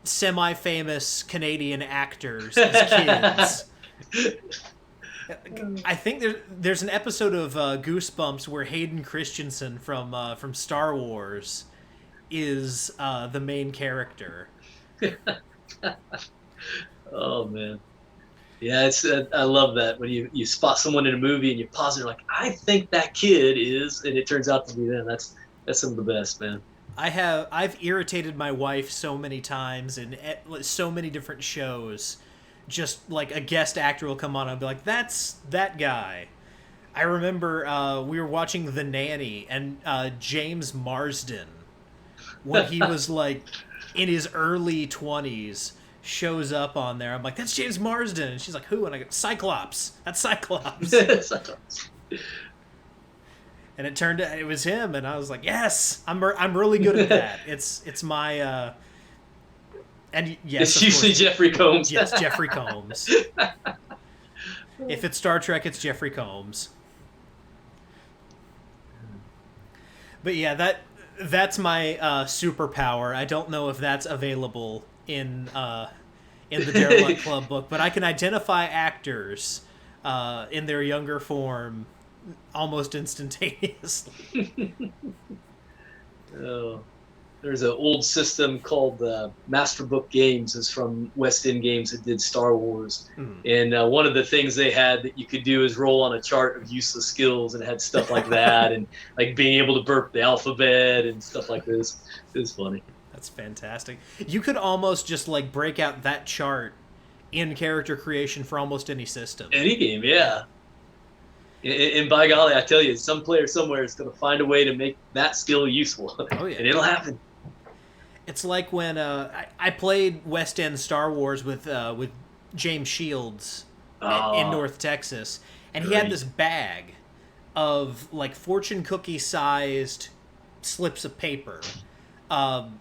semi-famous Canadian actors as kids. I think there's an episode of Goosebumps where Hayden Christensen from Star Wars is the main character. Oh man, yeah, it's I love that when you spot someone in a movie and you pause and you're like, I think that kid is, and it turns out to be them. That's some of the best, man. I've irritated my wife so many times in so many different shows. Just like a guest actor will come on and be like, that's that guy. I remember we were watching The Nanny, and James Marsden, when he was like in his early 20s, shows up on there. I'm like, that's James Marsden. And she's like, who? And I go, Cyclops. That's Cyclops. And it turned out it was him, and I was like, yes, I'm really good at that. It's my and yes, it's usually Jeffrey Combs. Yes, Jeffrey Combs. If it's Star Trek, it's Jeffrey Combs. But yeah, that's my superpower. I don't know if that's available in the Dare Luck Club book, but I can identify actors in their younger form almost instantaneously. Oh. There's an old system called Master Book Games. It's from West End Games that did Star Wars. And one of the things they had that you could do is roll on a chart of useless skills, and it had stuff like that, and like being able to burp the alphabet and stuff like this. It was funny. That's fantastic. You could almost just like break out that chart in character creation for almost any system. Any game, yeah. And by golly, I tell you, some player somewhere is going to find a way to make that skill useful. Oh, yeah. And it'll happen. It's like when I played West End Star Wars with James Shields in North Texas, and he had this bag of like fortune cookie sized slips of paper, and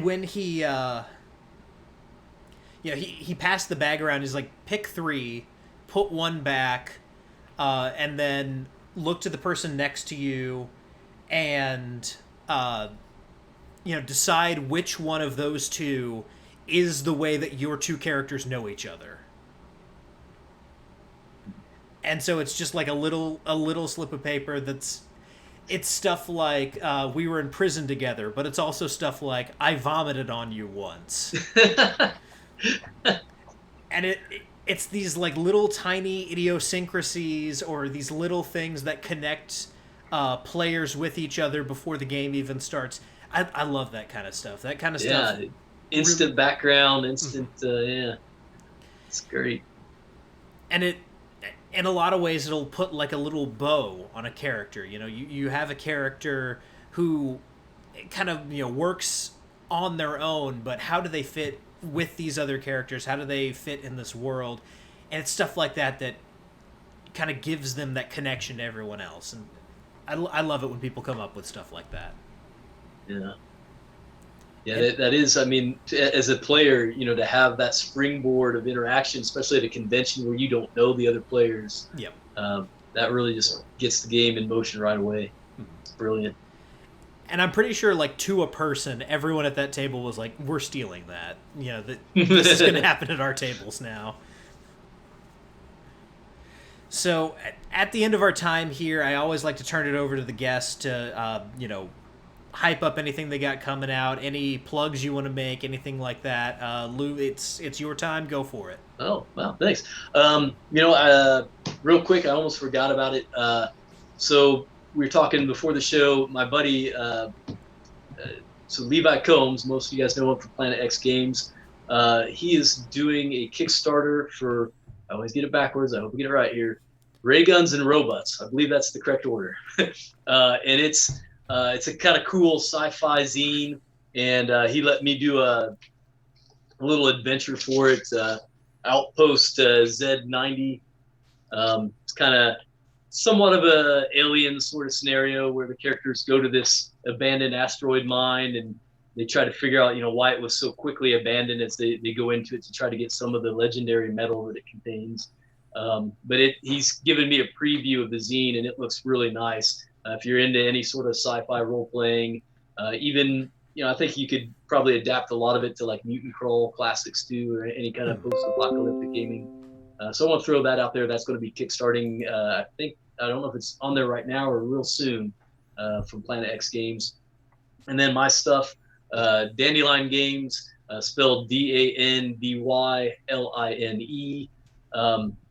when he passed the bag around, he's like, pick 3, put 1 back, and then look to the person next to you, and decide which one of those 2 is the way that your 2 characters know each other. And so it's just like a little slip of paper that's it's stuff like we were in prison together, but it's also stuff like I vomited on you once. And it's these like little tiny idiosyncrasies or these little things that connect players with each other before the game even starts. I love that kind of stuff. That kind of stuff Yeah, really, instant background, instant. Yeah, it's great. and it in a lot of ways it'll put like a little bow on a character. You know, you have a character who kind of works on their own, but how do they fit with these other characters? How do they fit in this world? And it's stuff like that that kind of gives them that connection to everyone else. And I love it when people come up with stuff like that. Yeah. Yeah, that is, I mean, as a player, to have that springboard of interaction, especially at a convention where you don't know the other players, Yep. that really just gets the game in motion right away. It's brilliant. And I'm pretty sure, like, to a person, everyone at that table was like, we're stealing that. That this is going to happen at our tables now. So, at the end of our time here, I always like to turn it over to the guests to, hype up anything they got coming out, any plugs you want to make, anything like that. Lou, it's your time. Go for it. Oh, wow, thanks. Real quick, I almost forgot about it. So we were talking before the show, my buddy, so Levi Combs, most of you guys know him from Planet X Games. He is doing a Kickstarter for, I always get it backwards, I hope we get it right here, Ray Guns and Robots. I believe that's the correct order. And it's a kind of cool sci-fi zine, and he let me do a little adventure for it. Outpost Z90. It's kind of somewhat of a alien sort of scenario where the characters go to this abandoned asteroid mine and they try to figure out, why it was so quickly abandoned as they go into it to try to get some of the legendary metal that it contains. But he's given me a preview of the zine, and it looks really nice. If you're into any sort of sci-fi role-playing, even, I think you could probably adapt a lot of it to like Mutant Crawl classics too, or any kind of post-apocalyptic gaming. So I want to throw that out there. That's going to be kickstarting. I don't know if it's on there right now or real soon, from Planet X Games. And then my stuff, Dandelion Games, spelled DANDYLINE.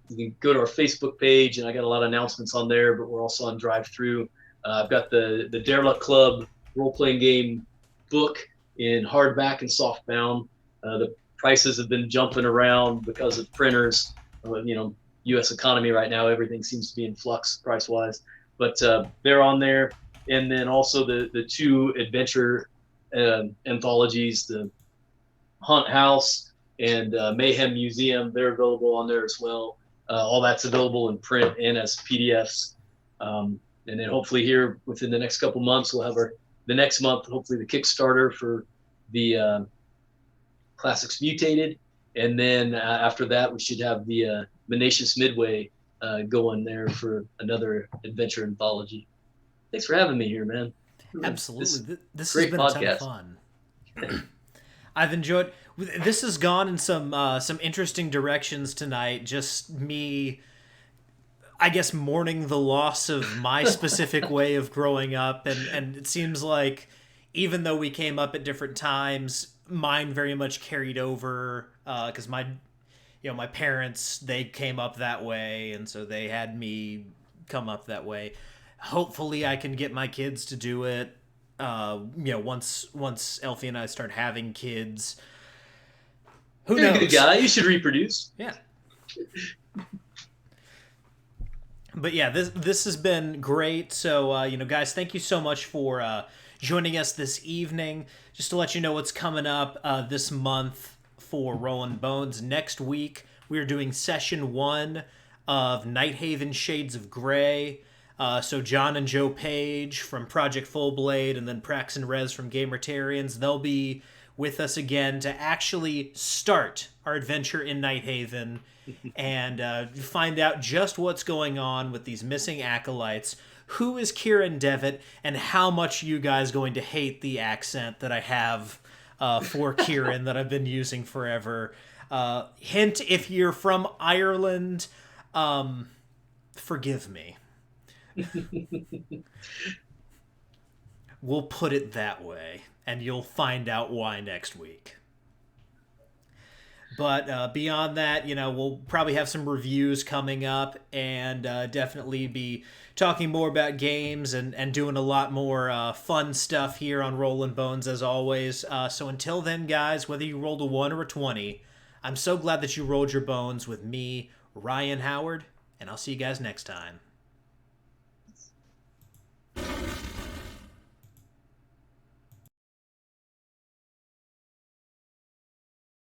You can go to our Facebook page, and I got a lot of announcements on there, but we're also on drive-through. I've got the Derelict Club role-playing game book in hardback and softbound. The prices have been jumping around because of printers. U.S. economy right now, everything seems to be in flux price-wise. But they're on there. And then also the two adventure anthologies, the Hunt House and Mayhem Museum, they're available on there as well. All that's available in print and as PDFs. And then hopefully here within the next couple months, we'll have the next month, hopefully the Kickstarter for the Classics Mutated. And then after that, we should have the Monacis Midway going there for another adventure anthology. Thanks for having me here, man. Absolutely. This has been podcast. A ton of fun. I've enjoyed. This has gone in some interesting directions tonight. Just me, I guess, mourning the loss of my specific way of growing up, and it seems like even though we came up at different times, mine very much carried over because my parents, they came up that way, and so they had me come up that way. Hopefully, I can get my kids to do it. Once Elfie and I start having kids. Who knows? You're a good guy. You should reproduce. Yeah. But yeah, this has been great. So guys, thank you so much for joining us this evening. Just to let you know what's coming up this month for Rollin' Bones. Next week, we are doing session 1 of Nighthaven Shades of Grey. So John and Joe Page from Project Fullblade, and then Prax and Rez from Gamertarians, they'll be with us again to actually start our adventure in Nighthaven and find out just what's going on with these missing acolytes. Who is Kieran Devitt, and how much you guys going to hate the accent that I have for Kieran that I've been using forever. Hint, if you're from Ireland, forgive me. We'll put it that way, and you'll find out why next week. But beyond that, we'll probably have some reviews coming up, and definitely be talking more about games and doing a lot more fun stuff here on Rollin' Bones as always. So until then, guys, whether you rolled a 1 or a 20, I'm so glad that you rolled your bones with me, Ryan Howard, and I'll see you guys next time.